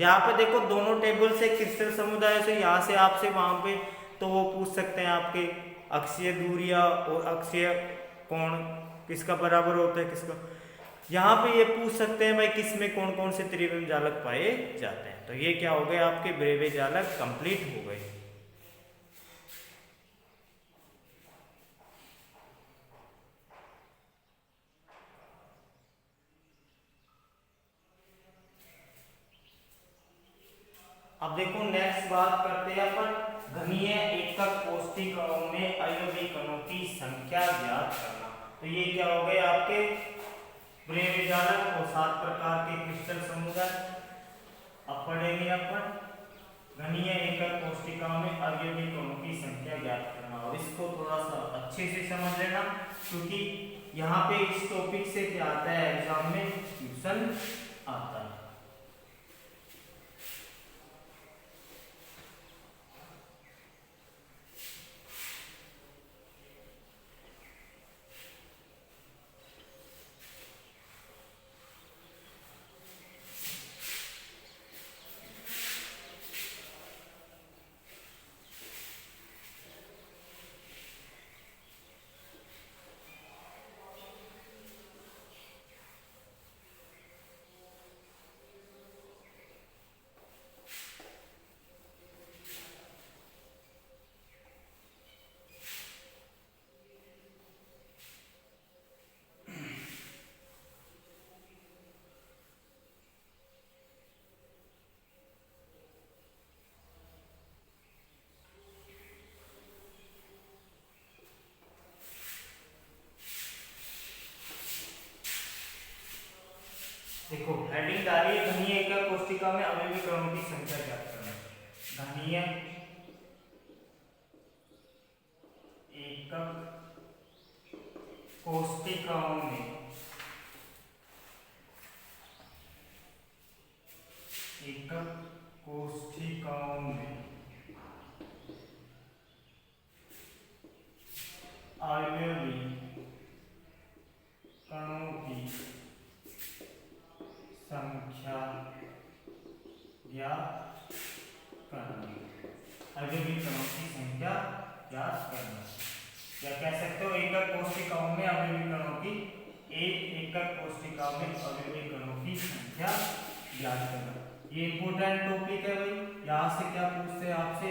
यहाँ पे देखो दोनों टेबल से क्रिस्टल समुदाय से यहाँ से आपसे वहां पे, तो वो पूछ सकते हैं आपके अक्षीय दूरियां और अक्षीय कोण किसका बराबर होता है किसका। यहाँ पे ये पूछ सकते हैं भाई किस में कौन कौन से त्रिविम जालक पाए जाते हैं। तो ये क्या हो गए, आपके ब्रेवे जालक कंप्लीट हो गए। अब देखो नेक्स्ट बात करते हैं अपन घनीय एकक कोष्टिकाओं में अवयवी कणों की संख्या ज्ञात करना। तो ये क्या हो गए आपके ब्रेवे जालक और 7 प्रकार के क्रिस्टल समुदाय। अब पढ़ेंगे अपन घनीय एकक कोष्टिकाओं में अवयवी कणों की संख्या ज्ञात करना, और इसको थोड़ा सा अच्छे से समझ लेना क्योंकि यहाँ पे इस टॉपिक से क्या आता है, एग्जाम में क्वेश्चन आता है। देखो हेडिंग डाली है घनीय एकक कोष्टिका में अवयवी कणों की संख्या ज्ञात करना। घनीय एकक कोष्टिकाओं में अवयवी कणों की संख्या ज्ञात करना। अवयवी कणों की संख्या ज्ञात करना, या कह सकते हो एकक कोशिकाओं में अवयवी कणों की एकक कोशिकाओं में अवयवी कणों की संख्या ज्ञात करना। ये इंपोर्टेंट टॉपिक है भाई, यहाँ से क्या पूछते हैं आपसे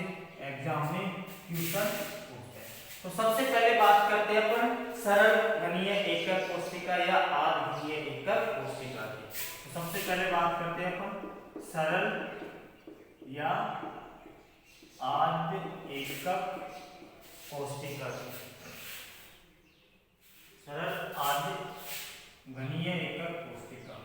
एग्जाम में क्वेश्चन पूछते हैं। तो सबसे पहले बात करते हैं अपन सरल घनीय एकक कोशिका या आध घनीय एकक कोशिका की। तो सबसे पहले बात करते हैं अपन सरल या आध एकक कोशिका की। सरल आध घनीय एकक कोशिका।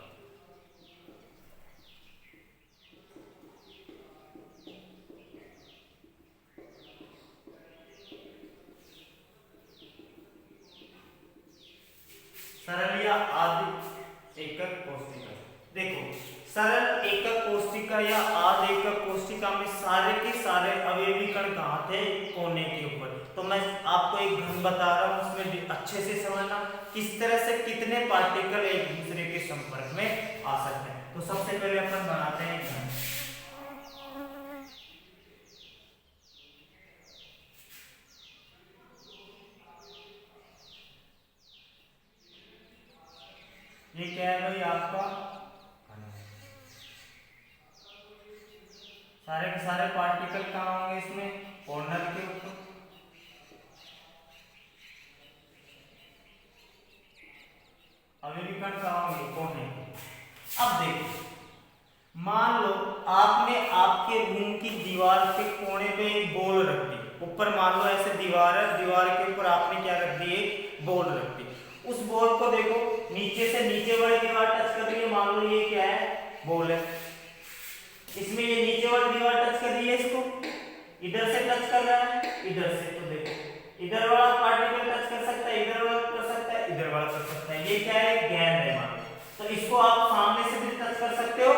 सरल या आध एकक कोशिका। देखो सरल एकक कोशिका या आध एकक कोशिका में सारे के सारे अवयवी कण कहाँ थे, कोने के ऊपर। तो मैं आपको एक घन बता रहा हूँ, उसमें अच्छे से समझना किस तरह से कितने पार्टिकल एक दूसरे के संपर्क में आ सकते हैं। तो सबसे पहले अपन बनाते हैं घन। ये क्या है भाई आपका घन। सारे के सारे पार्टिकल कहाँ होंगे इसमें, कॉर्नर के ऊपर। अभी भी कण कहाँ होंगे, कोने। अब देखो, मान लो आपने आपके रूम की दीवार के कोने पे एक बॉल रख दी, ऊपर मान लो ऐसे दीवार है, दीवार के ऊपर आपने क्या रख दी, एक बॉल रख दी। उस बॉल को देखो नीचे से नीचे वाली दीवार टच कर रही है, मान लो ये क्या है, बॉल है। इसमें ये नीचे वाली दीवार टच कर रही है, इसको इधर से टच कर रहा है, इधर से। तो देखो इधर वाला पार्टिकल टच कर सकता है, इधर वाला कर सकता है, इधर वाला कर सकता है। ये क्या है, गेंद है मान लो। तो इसको आप सामने से भी टच कर सकते हो,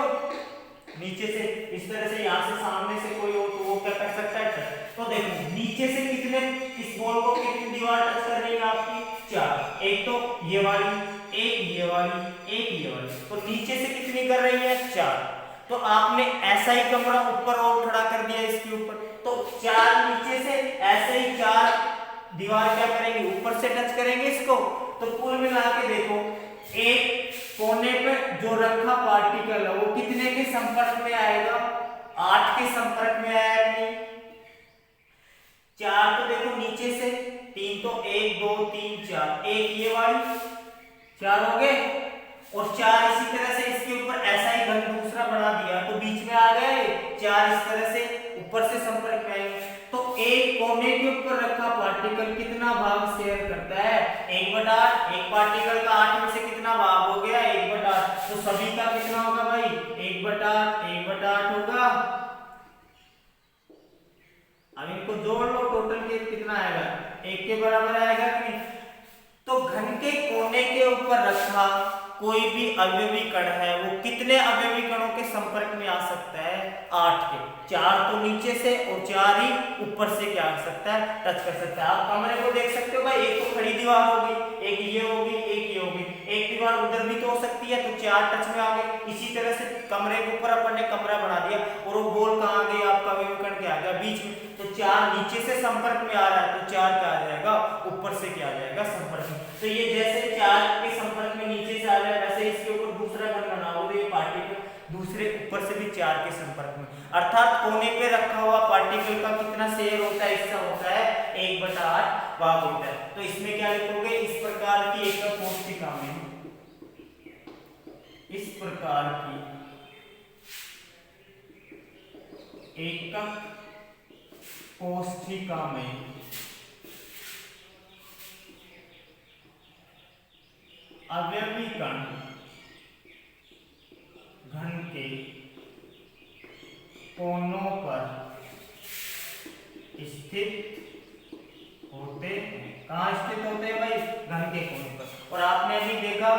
नीचे से इस तरह से, यहाँ से सामने से कोई हो तो वो क्या कर सकता है, टच। तो देखो नीचे से कितने, इस बॉल को कितनी दीवार टच कर रही है आपकी, 4। एक तो ये वाली, एक ये वाली, एक ये वाली। तो नीचे से कितनी कर रही है, 4। तो आपने ऐसा ही कमरा ऊपर और खड़ा कर दिया इसके ऊपर, तो 4 नीचे से, ऐसे ही 4 दीवार क्या करेंगे, ऊपर से टच करेंगे इसको। तो कुल मिला के देखो, एक कोने पे जो रखा पार्टिकल है वो कितने के संपर्क में आएगा, 8 के संपर्क में आएगा। नहीं 4 तो देखो नीचे से, 3 तो 1 2 3 4, एक ये वाली 4 हो गए, और 4 इसी तरह से इसके ऊपर ऐसा ही घन दूसरा बना दिया, तो बीच में आ गए 4 इस तरह से ऊपर से संपर्क में आएंगे। तो एक कोने के ऊपर रखा पार्टिकल कितना भाग शेयर करता है, 1/8। एक पार्टिकल का 8 में से कितना भाग हो गया, 1/8। तो सभी का कितना होगा भाई, 1/8, 1/8 होगा। अब इनको जोड़ लो, टोटल के कितना आएगा, 1 के बराबर आएगा कि नहीं। तो घन के कोने के ऊपर रखा कोई भी अवयवी कण है वो कितने अवयवी कणों के संपर्क में आ सकता है, 8 के। 4 तो नीचे से और 4 ही ऊपर से क्या कर सकता है, टच कर सकता है। आप कमरे को देख सकते हो भाई, एक तो खड़ी दीवार होगी, एक ये होगी, एक ये होगी, एक दीवार उधर भी तो हो सकती है, तो 4 टच में आ गए। इसी तरह से कमरे के ऊपर अपन ने कमरा बना दिया, और वो बॉल कहाँ गई, आपका अवयवी कण क्या आ गया, बीच में। तो 4 नीचे से संपर्क में आ रहा है, तो 4 क्या आ जाएगा, ऊपर से क्या आ जाएगा, संपर्क में। तो ये जैसे 4 के संपर्क में नीचे से आ रहा है, वैसे इसके ऊपर दूसरा घन बनाओगे, ये पार्टिकल दूसरे ऊपर से भी 4 के संपर्क में। अर्थात कोने पे रखा हुआ पार्टिकल का कितना शेयर होता है, हिस्सा होता है, 1/8 भाग होता है। तो इसमें क्या लिखोगे, इस प्रकार की एकक कोष्ठिका में, इस प्रकार की एकक कोष्ठिका में अवयवी कण घन के कोनों पर स्थित होते हैं। कहाँ स्थित होते हैं भाई, घन के कोने पर। और आपने अभी देखा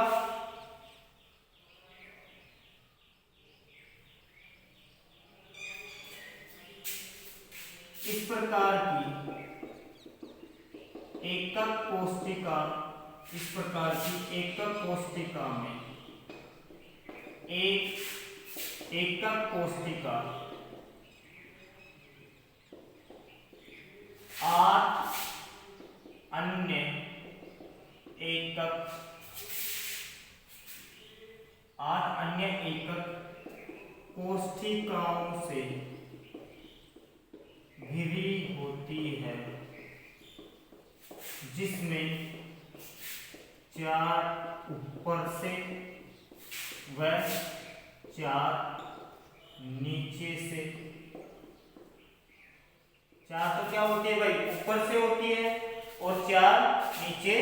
इस प्रकार की एकक कोष्ठिका, इस प्रकार की एकक कोष्ठिका में एक एकक कोष्ठिका 8 अन्य एकक 8 अन्य एकक कोष्ठिकाओं से घिरी होती है, जिसमें 4 ऊपर से व 4 नीचे से। 4 तो क्या होती है भाई, ऊपर से होती है, और 4 नीचे,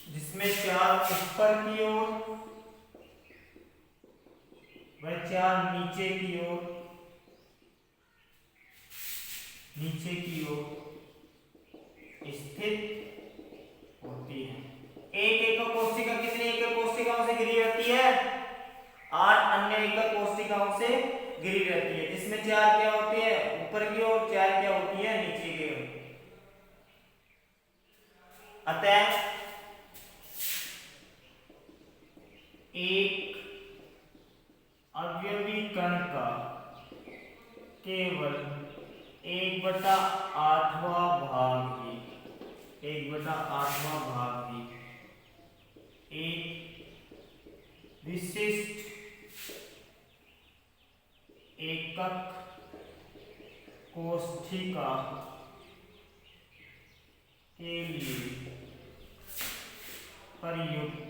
जिसमें 4 ऊपर की ओर व 4 नीचे की ओर, नीचे की ओर स्थित होती है। एक एकक कोष्ठिका कितनी एकक कोष्ठिकाओं से घिरी रहती है, 8 अन्य एकक कोष्ठिकाओं से घिरी रहती है, जिसमें 4 क्या होती है, ऊपर की ओर, 4 क्या होती है, नीचे की ओर। अतः एक अवयवी कण का केवल 1/8वां भाग ही, 1/8वां भाग ही एक विशिष्ट एकक कोशिका के लिए प्रयुक्त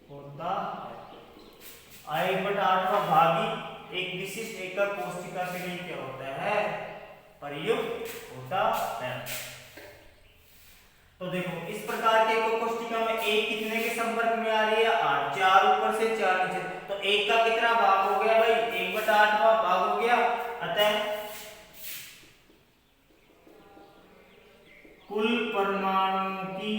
होता है। 1/8वां भाग ही एक विशिष्ट एकक कोशिका के लिए क्या होता है? प्रयुक्त होता है। तो देखो इस प्रकार के एकक कोशिका में एक कितने के संपर्क में आ रही है? 8, 4 ऊपर से 4 नीचे, तो एक का कितना भाग हो गया भाई? 1/8वां भाग हो गया। अतः कुल परमाणुओं की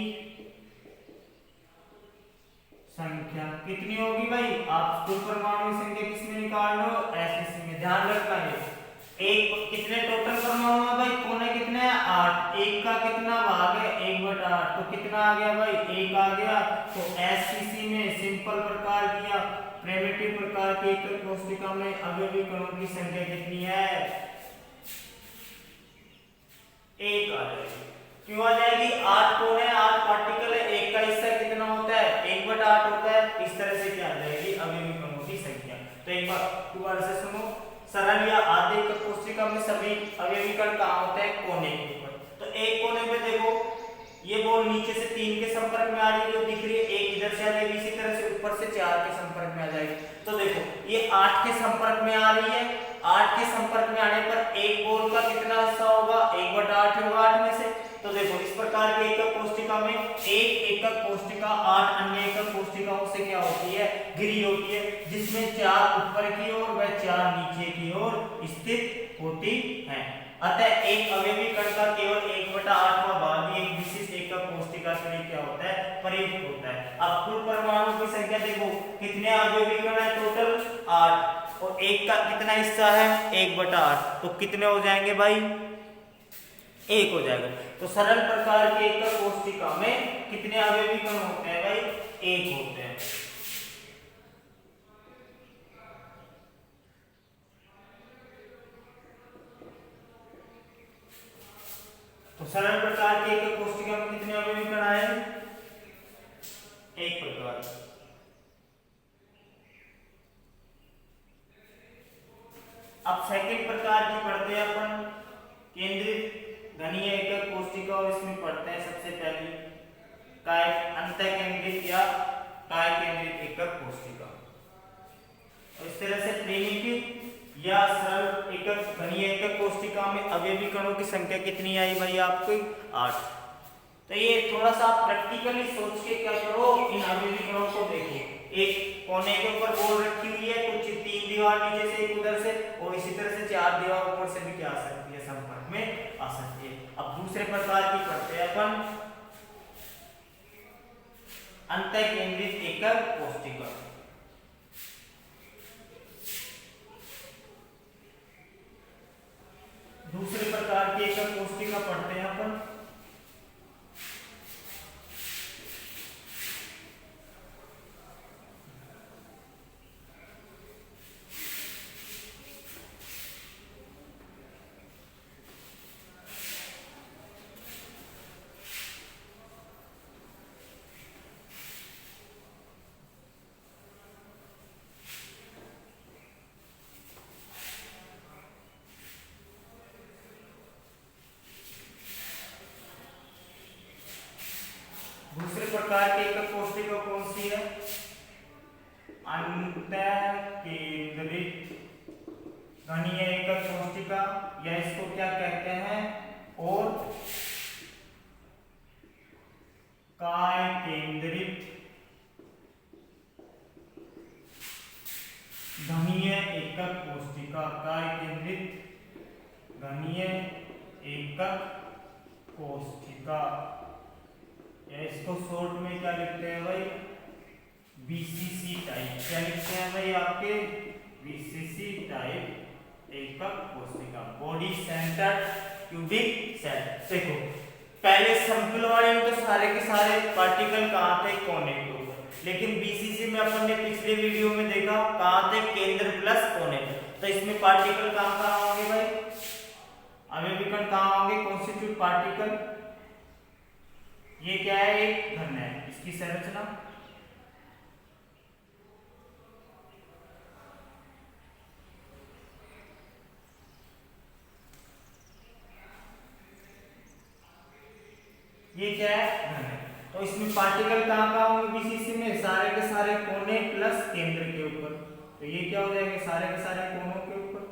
संख्या कितनी होगी भाई? आप कुल परमाणु की संख्या किसमें निकाल लो? एसएससी में। ध्यान रखना है एक कितने टोटल परमाणु है भाई? कोने कितने हैं? 8। एक का कितना भाग है? 1/8, तो कितना आ गया भाई? 1 आ गया। तो एससीसी में सिंपल प्रकार किया, प्रिमिटिव प्रकार की एकक कोशिका में अवयवी कणों की संख्या कितनी है? 1 आ जाएगी। क्यों आ जाएगी? 8 कोण है, 8 पार्टिकल है, 1 का हिस्सा कितना होता है? 1/8 होता है। इस तरह से क्या आ जाएगी? अवयवी कणों की संख्या। तो एक बार दोबारा से सुनो, सरल या आधे एकक कोशिका में सभी अवयवी कण कहाँ होते हैं? कोने के ऊपर। तो एक कोने पे देखो, ये बॉल नीचे से 3 के संपर्क में आ रही है, जो दिख रही है, एक इधर से आ जाएगी, इसी तरह से ऊपर से 4 के संपर्क में आ जाएगी। तो देखो ये 8 के संपर्क में आ रही है, 8 के संपर्क में आने पर एक बॉल का कितना हिस्सा होगा? 1/8 होगा 8 में से। तो देखो इस प्रकार की एकक कोशिका में एक एकक कोशिका 8 अन्य एकक कोशिकाओं से क्या होती है? घिरी होती है, जिसमें 4 ऊपर की ओर व 4 नीचे की ओर स्थित होती है। अतः एक अवयवी कण का केवल 1/8वां भाग ही एक विशिष्ट एकक कोशिका के लिए क्या होता है? प्रयुक्त होता है। अब कुल परमाणु की संख्या देखो, कितने अवयवी कण है? टोटल 8, और एक का कितना हिस्सा है? 1/8, तो कितने हो जाएंगे भाई? 1 हो जाएगा। तो सरल प्रकार के एकक कोशिका में कितने अवयवी कण होते हैं भाई? 1 होते हैं। तो सरल प्रकार के एकक कोशिका में कितने अवयवी कण आए? 1 प्रकार। अब सेकंड प्रकार की पढ़ते हैं अपन, केंद्रित घनीय एकक कोशिका, और इसमें पढ़ते हैं सबसे पहले काय अंतः केंद्रित या काय केंद्रित एकक कोशिका। और इस तरह से प्रिमिटिव या सरल एकक घनीय एकक कोशिका में अवयवी कणों की संख्या कितनी आई भाई आपको? 8। तो ये थोड़ा सा प्रैक्टिकली सोच के क्या करो, इन अवयवी कणों को देखो। एक कोने के ऊपर बॉल रखी हुई है, कुछ 3 दीवार नीचे से, एक उधर से, और इसी तरह से 4 दीवार ऊपर से भी क्या आ सकती है? संपर्क में आ सकती है। अब दूसरे प्रकार की पढ़ते हैं अपन, अंतः केंद्रित एकक कोशिका। दूसरे प्रकार की एकक कोशिका पढ़ते हैं अपन, दूसरे प्रकार की एकक कोशिका कौन सी है? अंतः केंद्रित घनीय एकक कोशिका, या इसको क्या कहते हैं? और काय केंद्रित घनीय एकक कोशिका। काय केंद्रित घनीय एकक कोशिका, या इसको शॉर्ट में क्या लिखते हैं भाई? BCC type. क्या लिखते हैं भाई आपके? बीसीसी टाइप एकक कोशिका, बॉडी सेंटर्ड क्यूबिक सेल। देखो पहले समतल वाले में तो सारे के सारे पार्टिकल कहाँ थे? कोने के ऊपर। लेकिन बीसीसी में अपन ने पिछले वीडियो में देखा कहाँ तो इसमें पार्टिकल कहाँ कहाँ होंगे भाई, अवयवी कण कहाँ होंगे, कॉन्स्टिट्यूट पार्टिकल। ये क्या है, एक घन है, इसकी संरचना ये क्या है, घन है। तो इसमें पार्टिकल कहाँ कहाँ होंगे बीसीसी में, सारे के सारे कोने प्लस केंद्र के ऊपर। तो ये क्या हो जाएंगे, सारे के सारे कोनों के ऊपर,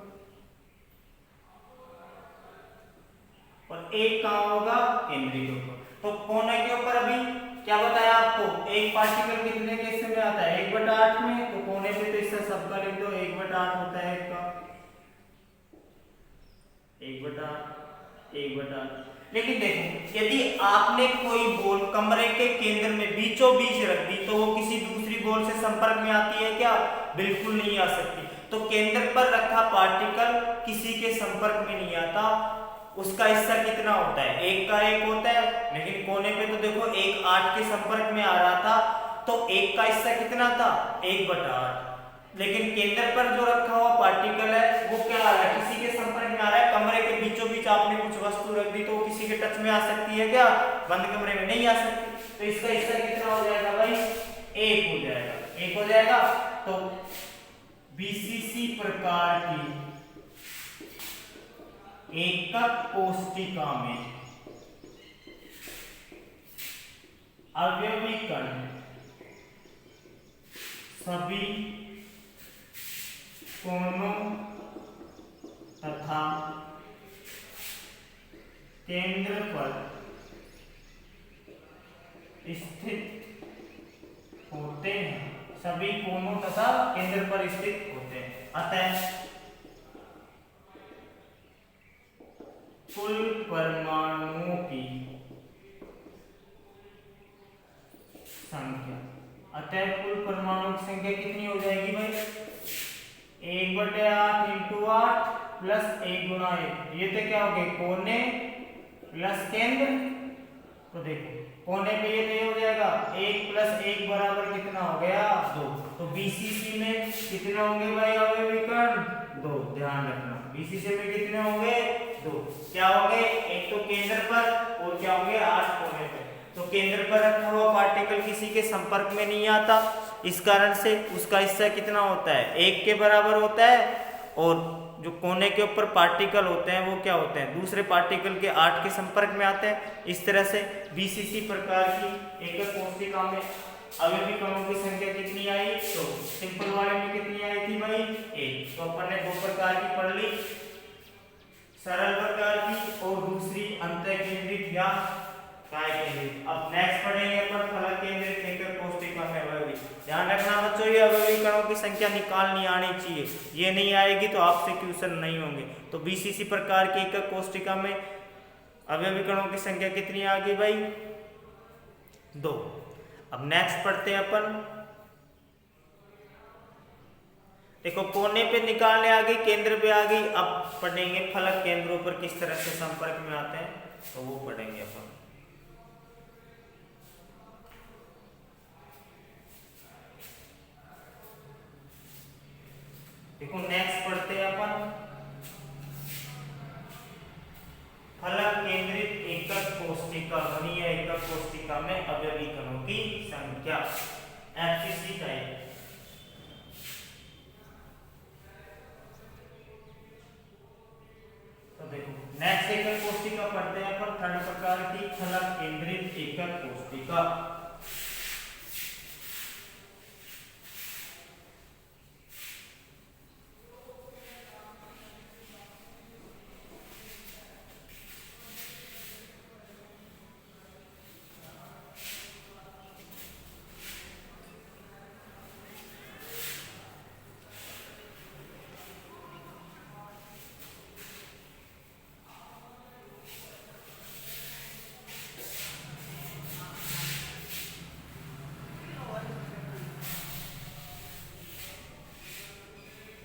और एक कहाँ होगा, केंद्र के ऊपर। तो कोने के ऊपर अभी क्या बताया आपको, एक पार्टिकल कितने के हिस्से में आता है, 1/8 में। तो कोने पे तो इससे सबका लिख दो, 1/8 होता है इसका, 1/8 1/8। लेकिन देखो, यदि आपने कोई बॉल कमरे के केंद्र में बीचों बीच रख दी तो वो किसी दूसरी बॉल से संपर्क में आती है क्या, बिल्कुल नहीं आ सकती। तो केंद्र पर रखा पार्टिकल किसी के संपर्क में नहीं आता, उसका हिस्सा कितना होता है, 1 का 1 होता है। लेकिन कोने पे तो देखो 1 8 के संपर्क में आ रहा था, तो 1 का हिस्सा कितना था, 1/8। लेकिन केंद्र पर जो रखा हुआ पार्टिकल है वो क्या आ रहा है, किसी के संपर्क में आ रहा है। कमरे के बीचों बीच आपने कुछ वस्तु रख दी तो वो किसी के टच में आ सकती है क्या, बंद कमरे में नहीं आ सकती। तो इसका हिस्सा कितना हो जाएगा भाई, 1 हो जाएगा, 1 हो जाएगा। तो बीसीसी प्रकार की एकक कोशिका में अवयवी कण सभी कोनों तथा केंद्र पर स्थित होते हैं, सभी कोनों तथा केंद्र पर स्थित होते हैं। अतः कुल परमाणुओं की संख्या, अतः कुल परमाणुओं की संख्या कितनी हो जाएगी भाई, 1/8 × 8 प्लस 1 × 1। ये तो क्या हो गए, कोने प्लस केंद्र। तो देखो कोने पे ये नहीं हो जाएगा, 1 + 1 बराबर कितना हो गया, 2। तो बीसीसी में कितने होंगे भाई अवयवी कण, 2। ध्यान रखना बीसीसी में कितने होंगे, 2। क्या होंगे, एक तो केंद्र पर और क्या होंगे, 8 कोने पे। तो केंद्र पर रखा हुआ पार्टिकल किसी के संपर्क में नहीं आता, इस कारण से उसका हिस्सा कितना होता है, 1 के बराबर होता है। और जो कोने के ऊपर पार्टिकल होते हैं वो क्या होते हैं, दूसरे पार्टिकल के 8 के संपर्क में आते हैं। इस तरह से बीसीसी प्रकार की एकक कोशिका में अवयवी कणों की संख्या कितनी आई, तो सिंपल वाले में कितनी आई थी भाई, 1। तो अपन ने 2 प्रकार की पढ़ ली, सरल प्रकार की और दूसरी अंतः केंद्रित या काय केंद्रित। अब नेक्स्ट पढ़ेंगे अपन फलक केंद्रित एकक कोशिका में अवयवी। ध्यान रखना बच्चों, ये अवयवी कणों की संख्या निकालनी आनी चाहिए, ये नहीं आएगी तो आपसे क्वेश्चन नहीं होंगे। तो बीसीसी प्रकार की एकक कोशिका में अवयवी कणों की संख्या कितनी आ गई भाई, 2। अब नेक्स्ट पढ़ते हैं अपन, देखो कोने पे निकालने आ गई, केंद्र पे आ गई। अब पढ़ेंगे फलक केंद्रों पर किस तरह से संपर्क में आते हैं, तो वो पढ़ेंगे अपन। देखो नेक्स्ट पढ़ते हैं अपन फलक केंद्रित एकक कोशिका बनी है, एकक कोशिका में अवयवी कणों की संख्या एफसीसी टाइप। तो देखो नेक्स्ट एकक कोशिका पढ़ते हैं अपन, थर्ड प्रकार की फलक केंद्रित एकक कोशिका।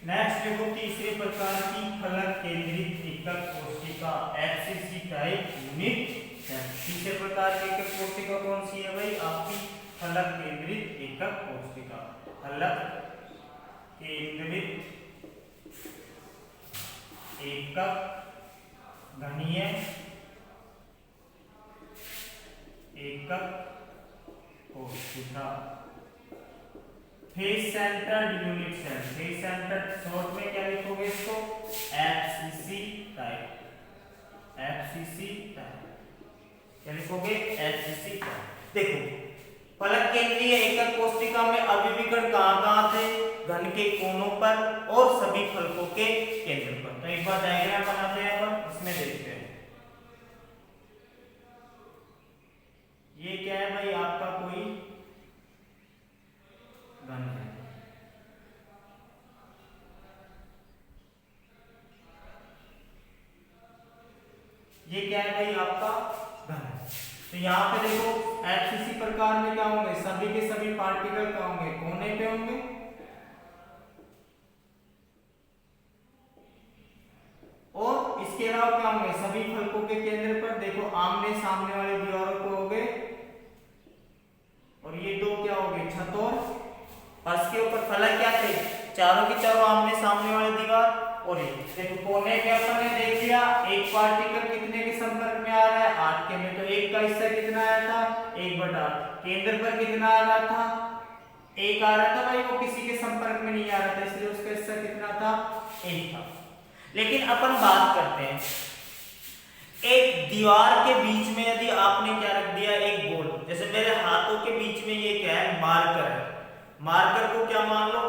नेक्स्ट देखो तीसरे प्रकार की फलक केंद्रित एकक कोशिका एफसीसी टाइप यूनिट है। तीसरे प्रकार की एकक कोशिका कौन सी है भाई, आपकी फलक केंद्रित एकक कोशिका। फलक केंद्रित एकक घनीय एकक कोशिका। Face centered unit cell, face centered short में क्या लिखोगे इसको, एफसीसी टाइप, एफसीसी टाइप क्या लिखोगे, एफसीसी टाइप। देखो फलक केंद्रीय एकक कोशिका में अभिविकर्ण कहां थे, घन के कोनों पर और सभी फलकों के केंद्र पर। तो एक बार डायग्राम बनाते हैं अपन, इसमें देखते हैं। ये क्या है भाई, आपका कोई घन है, ये क्या है भाई आपका घन है। तो यहाँ पे देखो एफसीसी प्रकार में क्या होंगे, सभी के सभी पार्टिकल क्या होंगे, कोने पे होंगे, और इसके अलावा क्या होंगे, सभी फलकों के केंद्र पर देखो आमने सामने वाले दीवारों को हो गए, और ये दो क्या हो गए, छत और फर्श के ऊपर फलक क्या थे, चारों के चारों आमने सामने वाले दीवार। और ये देखो कोने के अपन ने देख लिया, एक पार्टिकल कितने के संपर्क में आ रहा है, 8 के में, तो एक का हिस्सा कितना आया था, 1/8। केंद्र पर कितना आ रहा था, 1 आ रहा था भाई, वो किसी के संपर्क में नहीं आ रहा था, इसलिए उसका हिस्सा कितना था, 1 था। लेकिन अपन बात करते हैं, एक दीवार के बीच में यदि आपने क्या रख दिया, एक गोल, जैसे मेरे हाथों के बीच में ये क्या है, मार्कर है, मार्कर को क्या मान लो,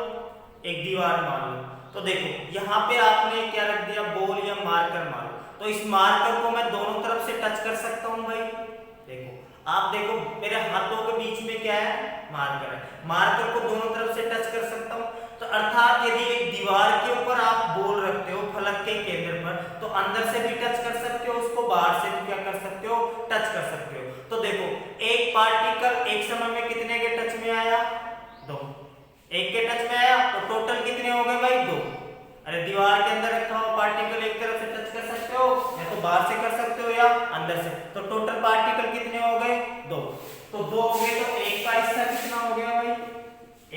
एक दीवार मान लो। तो देखो यहाँ पे आपने क्या रख दिया, बॉल या मार्कर मान लो, तो इस मार्कर को मैं दोनों तरफ से टच कर सकता हूँ भाई। देखो आप देखो मेरे हाथों के बीच में क्या है, मार्कर है, मार्कर को दोनों तरफ से टच कर सकता हूँ। तो अर्थात यदि एक दीवार के ऊपर आप बॉल रखते हो फलक के केंद्र पर, तो अंदर से भी टच कर सकते हो उसको, बाहर से भी क्या कर सकते हो, टच कर सकते हो। तो देखो एक पार्टिकल एक समय में कितने के टच में आया, 2, एक के टच में आया, तो टोटल कितने हो गए भाई, 2। अरे दीवार के अंदर रखा हुआ पार्टिकल एक तरफ से टच कर सकते हो, या तो बाहर से कर सकते हो या अंदर से, तो टोटल पार्टिकल कितने हो गए, 2। तो 2 हो गए, तो एक का हिस्सा कितना हो गया भाई,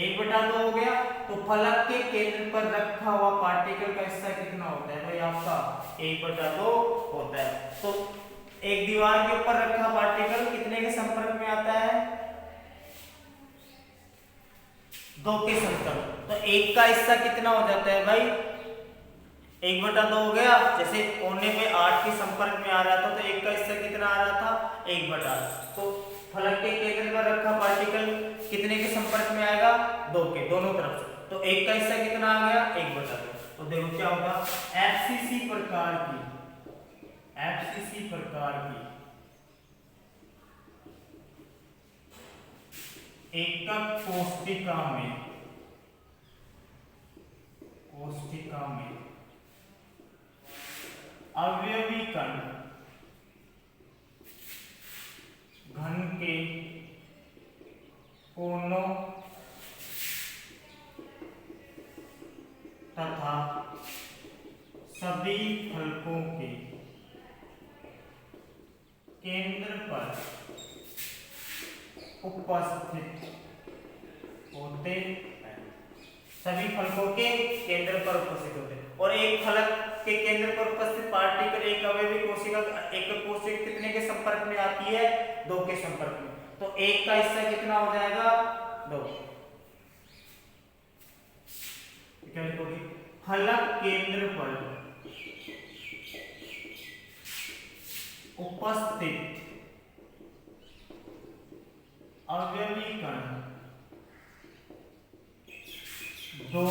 1/2 हो गया। तो फलक के केंद्र पर रखा हुआ पार्टिकल का हिस्सा कितना होता है भाई आपका, 1/2 होता है। तो एक दीवार के ऊपर रखा पार्टिकल कितने के संपर्क में आता है, 2 के संपर्क। तो एक का हिस्सा कितना हो जाता है भाई, 1/2 हो गया। जैसे कोने में 8 के संपर्क में आ रहा था, तो एक का हिस्सा कितना आ रहा था, 1/8। तो फलक के केंद्र पर रखा पार्टिकल कितने के संपर्क में आएगा, 2 के, दोनों तरफ से। तो एक का हिस्सा कितना आ गया, 1/2। तो देखो क्या होगा, एफसीसी प्रकार की, एफसीसी प्रकार की एकक कोशिका में, कोशिका में अवयवी कण घन के कोनों तथा सभी फलकों के केंद्र पर उपस्थित होते हैं, सभी फलकों के केंद्र पर उपस्थित होते हैं। और एक फलक के केंद्र पर उपस्थित पार्टिकल एक अवयवी कोशिका, एक कोशिका कितने के संपर्क में आती है, 2 के संपर्क में। तो एक का हिस्सा कितना हो जाएगा, 2। क्या लिखोगे, फलक केंद्र पर उपस्थित अवयवी कण 2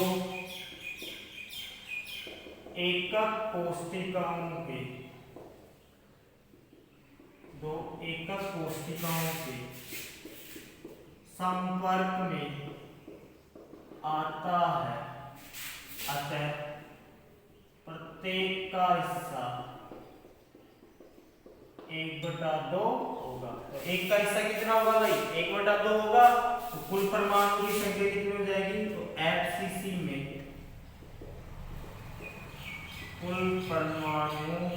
एकक कोशिकाओं के, 2 एकक कोशिकाओं के संपर्क में आता है, अतः प्रत्येक का हिस्सा 1/2 होगा। तो एक का हिस्सा कितना होगा भाई, 1/2 होगा। तो कुल परमाणु की संख्या कितनी हो जाएगी, तो एफसीसी में कुल परमाणु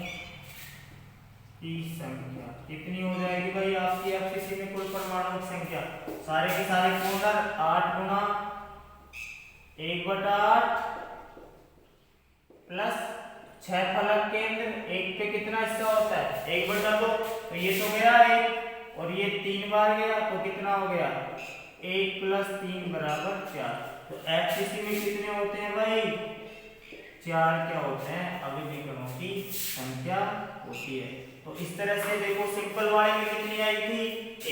की संख्या कितनी हो जाएगी भाई आपकी, एफसीसी में कुल परमाणु की संख्या, सारे के सारे कोणर 8 गुना 1/8 प्लस छह फलक केंद्र, एक पे कितना हिस्सा होता है 1/2, तो ये तो गया 1 और ये 3 बार गया तो कितना हो गया 1 + 3 = 4। तो एफसीसी में कितने होते हैं भाई 4 क्या होते हैं अभिविकरणों की संख्या होती है। तो इस तरह से देखो सिंपल वाले में कितनी आई थी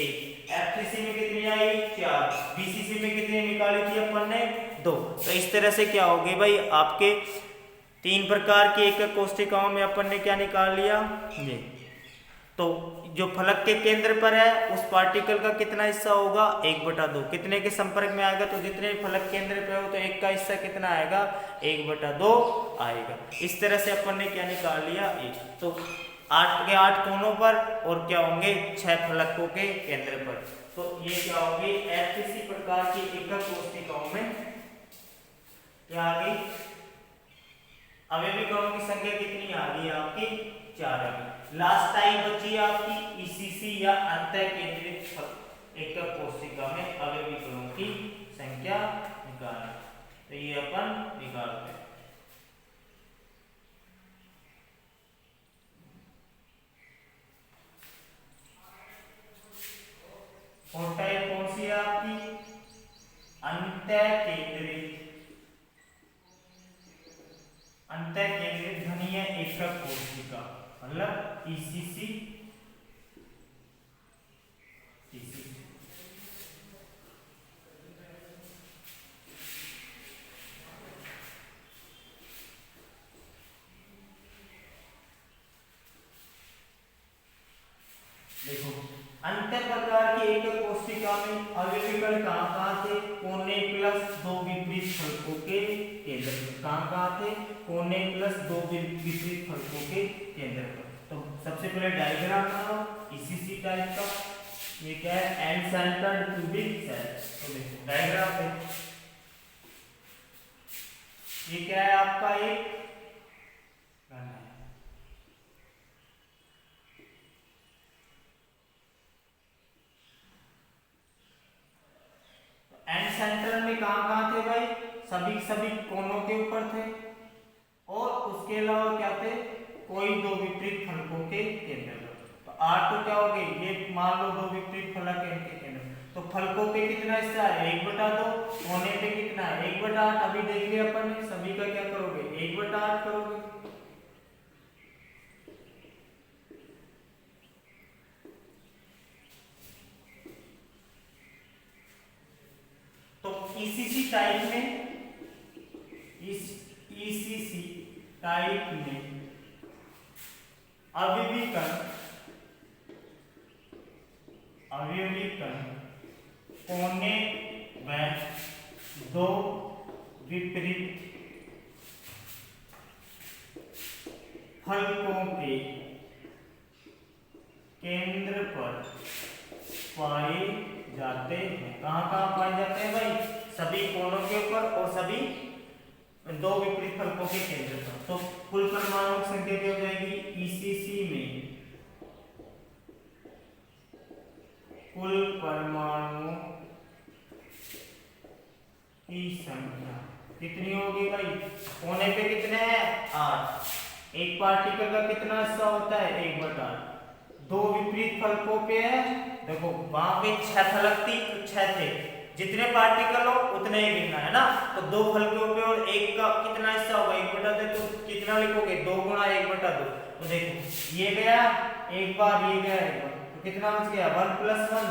1, एफसीसी में कितनी आई 4, बीसीसी में कितनी निकाली थी अपन ने 2। तो इस तरह से क्या हो गई भाई आपके 3 प्रकार की एकक कोष्ठिकाओं में अपन ने क्या निकाल लिया ये। तो जो फलक के केंद्र पर है उस पार्टिकल का कितना हिस्सा होगा 1/2, कितने के संपर्क में आएगा तो जितने फलक केंद्र पे हो तो एक का हिस्सा कितना आएगा 1/2 आएगा। इस तरह से अपन ने क्या निकाल लिया 1। तो 8 के 8 कोनों पर और क्या होंगे 6 फलकों के केंद्र पर। तो ये क्या होगी एफसीसी प्रकार की एकक कोष्ठिकाओं में क्या आ गई अभिविकरणों की संख्या कितनी आ गई आपकी 4 आ गई। लास्ट टाइम बची आपकी ईसीसी या अंतः केंद्रित एकक कोशिका में अभिविकरणों की संख्या निकालना। तो ये अपन निकालते हैं। और टाइप कौन सी है आपकी अंतः केंद्रित घनीय एकक कोशिका मतलब ईसीसी। देखो अंतर प्रकार की एकक कोशिका में अभिविकर्ण कहाँ थे कोने प्लस 2 विपरीत फलकों के केंद्र पर। कहाँ थे कोने प्लस 2 विपरीत फलकों के केंद्र पर। तो सबसे पहले डायग्राम बनाओ ईसीसी टाइप का। ये क्या है एंड सेंटर्ड क्यूबिक सेल। तो देखो डायग्राम पे ये क्या है आपका एक एंड सेंटर में कहाँ थे भाई सभी कोनों के ऊपर थे और उसके अलावा क्या थे कोई 2 विपरीत फलकों के केंद्र पर। तो 8 तो क्या हो गई ये मान लो 2 विपरीत फलक है इनके केंद्र। तो फलकों पे कितना हिस्सा है 1/2, कोने पे कितना है 1/8। अभी देख लिया अपन ने सभी का क्या करोगे 1/8 करोगे। तो ईसीसी टाइप में अभिविकर्ण कोने व 2 विपरीत फलकों के केंद्र पर पाए जाते हैं। कहाँ पाए जाते हैं भाई सभी कोनों के ऊपर और सभी 2 विपरीत फलकों के केंद्र पर। तो कुल परमाणु की संख्या क्या हो जाएगी ईसीसी में कुल परमाणु की संख्या कितनी होगी भाई कोने पे कितने हैं 8। एक पार्टिकल का कितना हिस्सा होता है 1/8। 2 विपरीत फलकों पे है देखो वहां पे 6 फलक थी तो 6 थे जितने पार्टिकल हो उतने ही गिनना है ना। तो 2 फलकों पे और एक का कितना हिस्सा होगा 1/2। तो कितना लिखोगे 2 × 1/2। तो देखो ये गया एक बार ये गया एक बार तो कितना बच गया 1 + 1।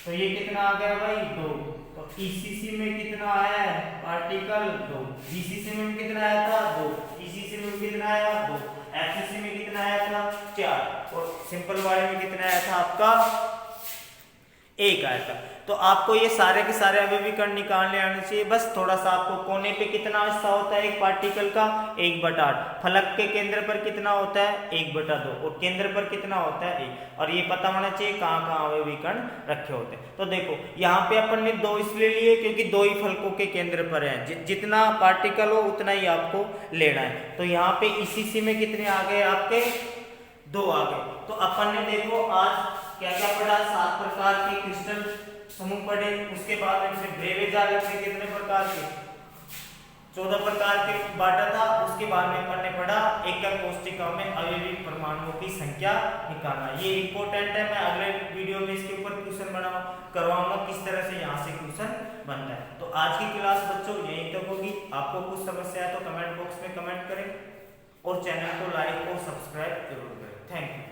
तो ये कितना आ गया भाई 2। तो ईसीसी में कितना आया है पार्टिकल 2। बीसीसी में कितना आया था 2। ईसीसी में कितना आया 2। एफसीसी में कितना आया था 4 और सिंपल वाले में कितना आया था आपका 1 आया था। तो आपको ये सारे के सारे अभिविकर्ण निकालने आने चाहिए। बस थोड़ा सा आपको कोने पे कितना हिस्सा होता है एक पार्टिकल का 1/8। फलक के केंद्र पर कितना होता है 1/2 और केंद्र पर कितना होता है 1। और ये पता होना चाहिए कहाँ अभिविकर्ण रखे होते हैं। तो देखो यहाँ पे अपन ने 2 इसलिए लिए क्योंकि 2 ही फलकों के केंद्र पर है। जितना पार्टिकल हो उतना ही आपको लेना है। तो यहाँ पे ईसीसी में कितने आ गए आपके 2 आ गए। तो अपन ने देखो आज क्या क्या पढ़ा 7 प्रकार के क्रिस्टल समूह पढ़े। उसके बाद में ब्रेवेज आ गए थे कितने प्रकार के 14 प्रकार के बांटा था, उसके बाद में अपन ने पढ़ा एकक कोशिकाओं में अवयवी परमाणुओं की संख्या निकालना। ये इंपॉर्टेंट है, मैं अगले वीडियो में इसके ऊपर क्वेश्चन करवाऊंगा किस तरह से यहाँ से क्वेश्चन बनता है। तो आज की क्लास बच्चों यहीं तक होगी। आपको कुछ समस्या है तो कमेंट बॉक्स में कमेंट करें और चैनल को लाइक और सब्सक्राइब जरूर करें। Thank you.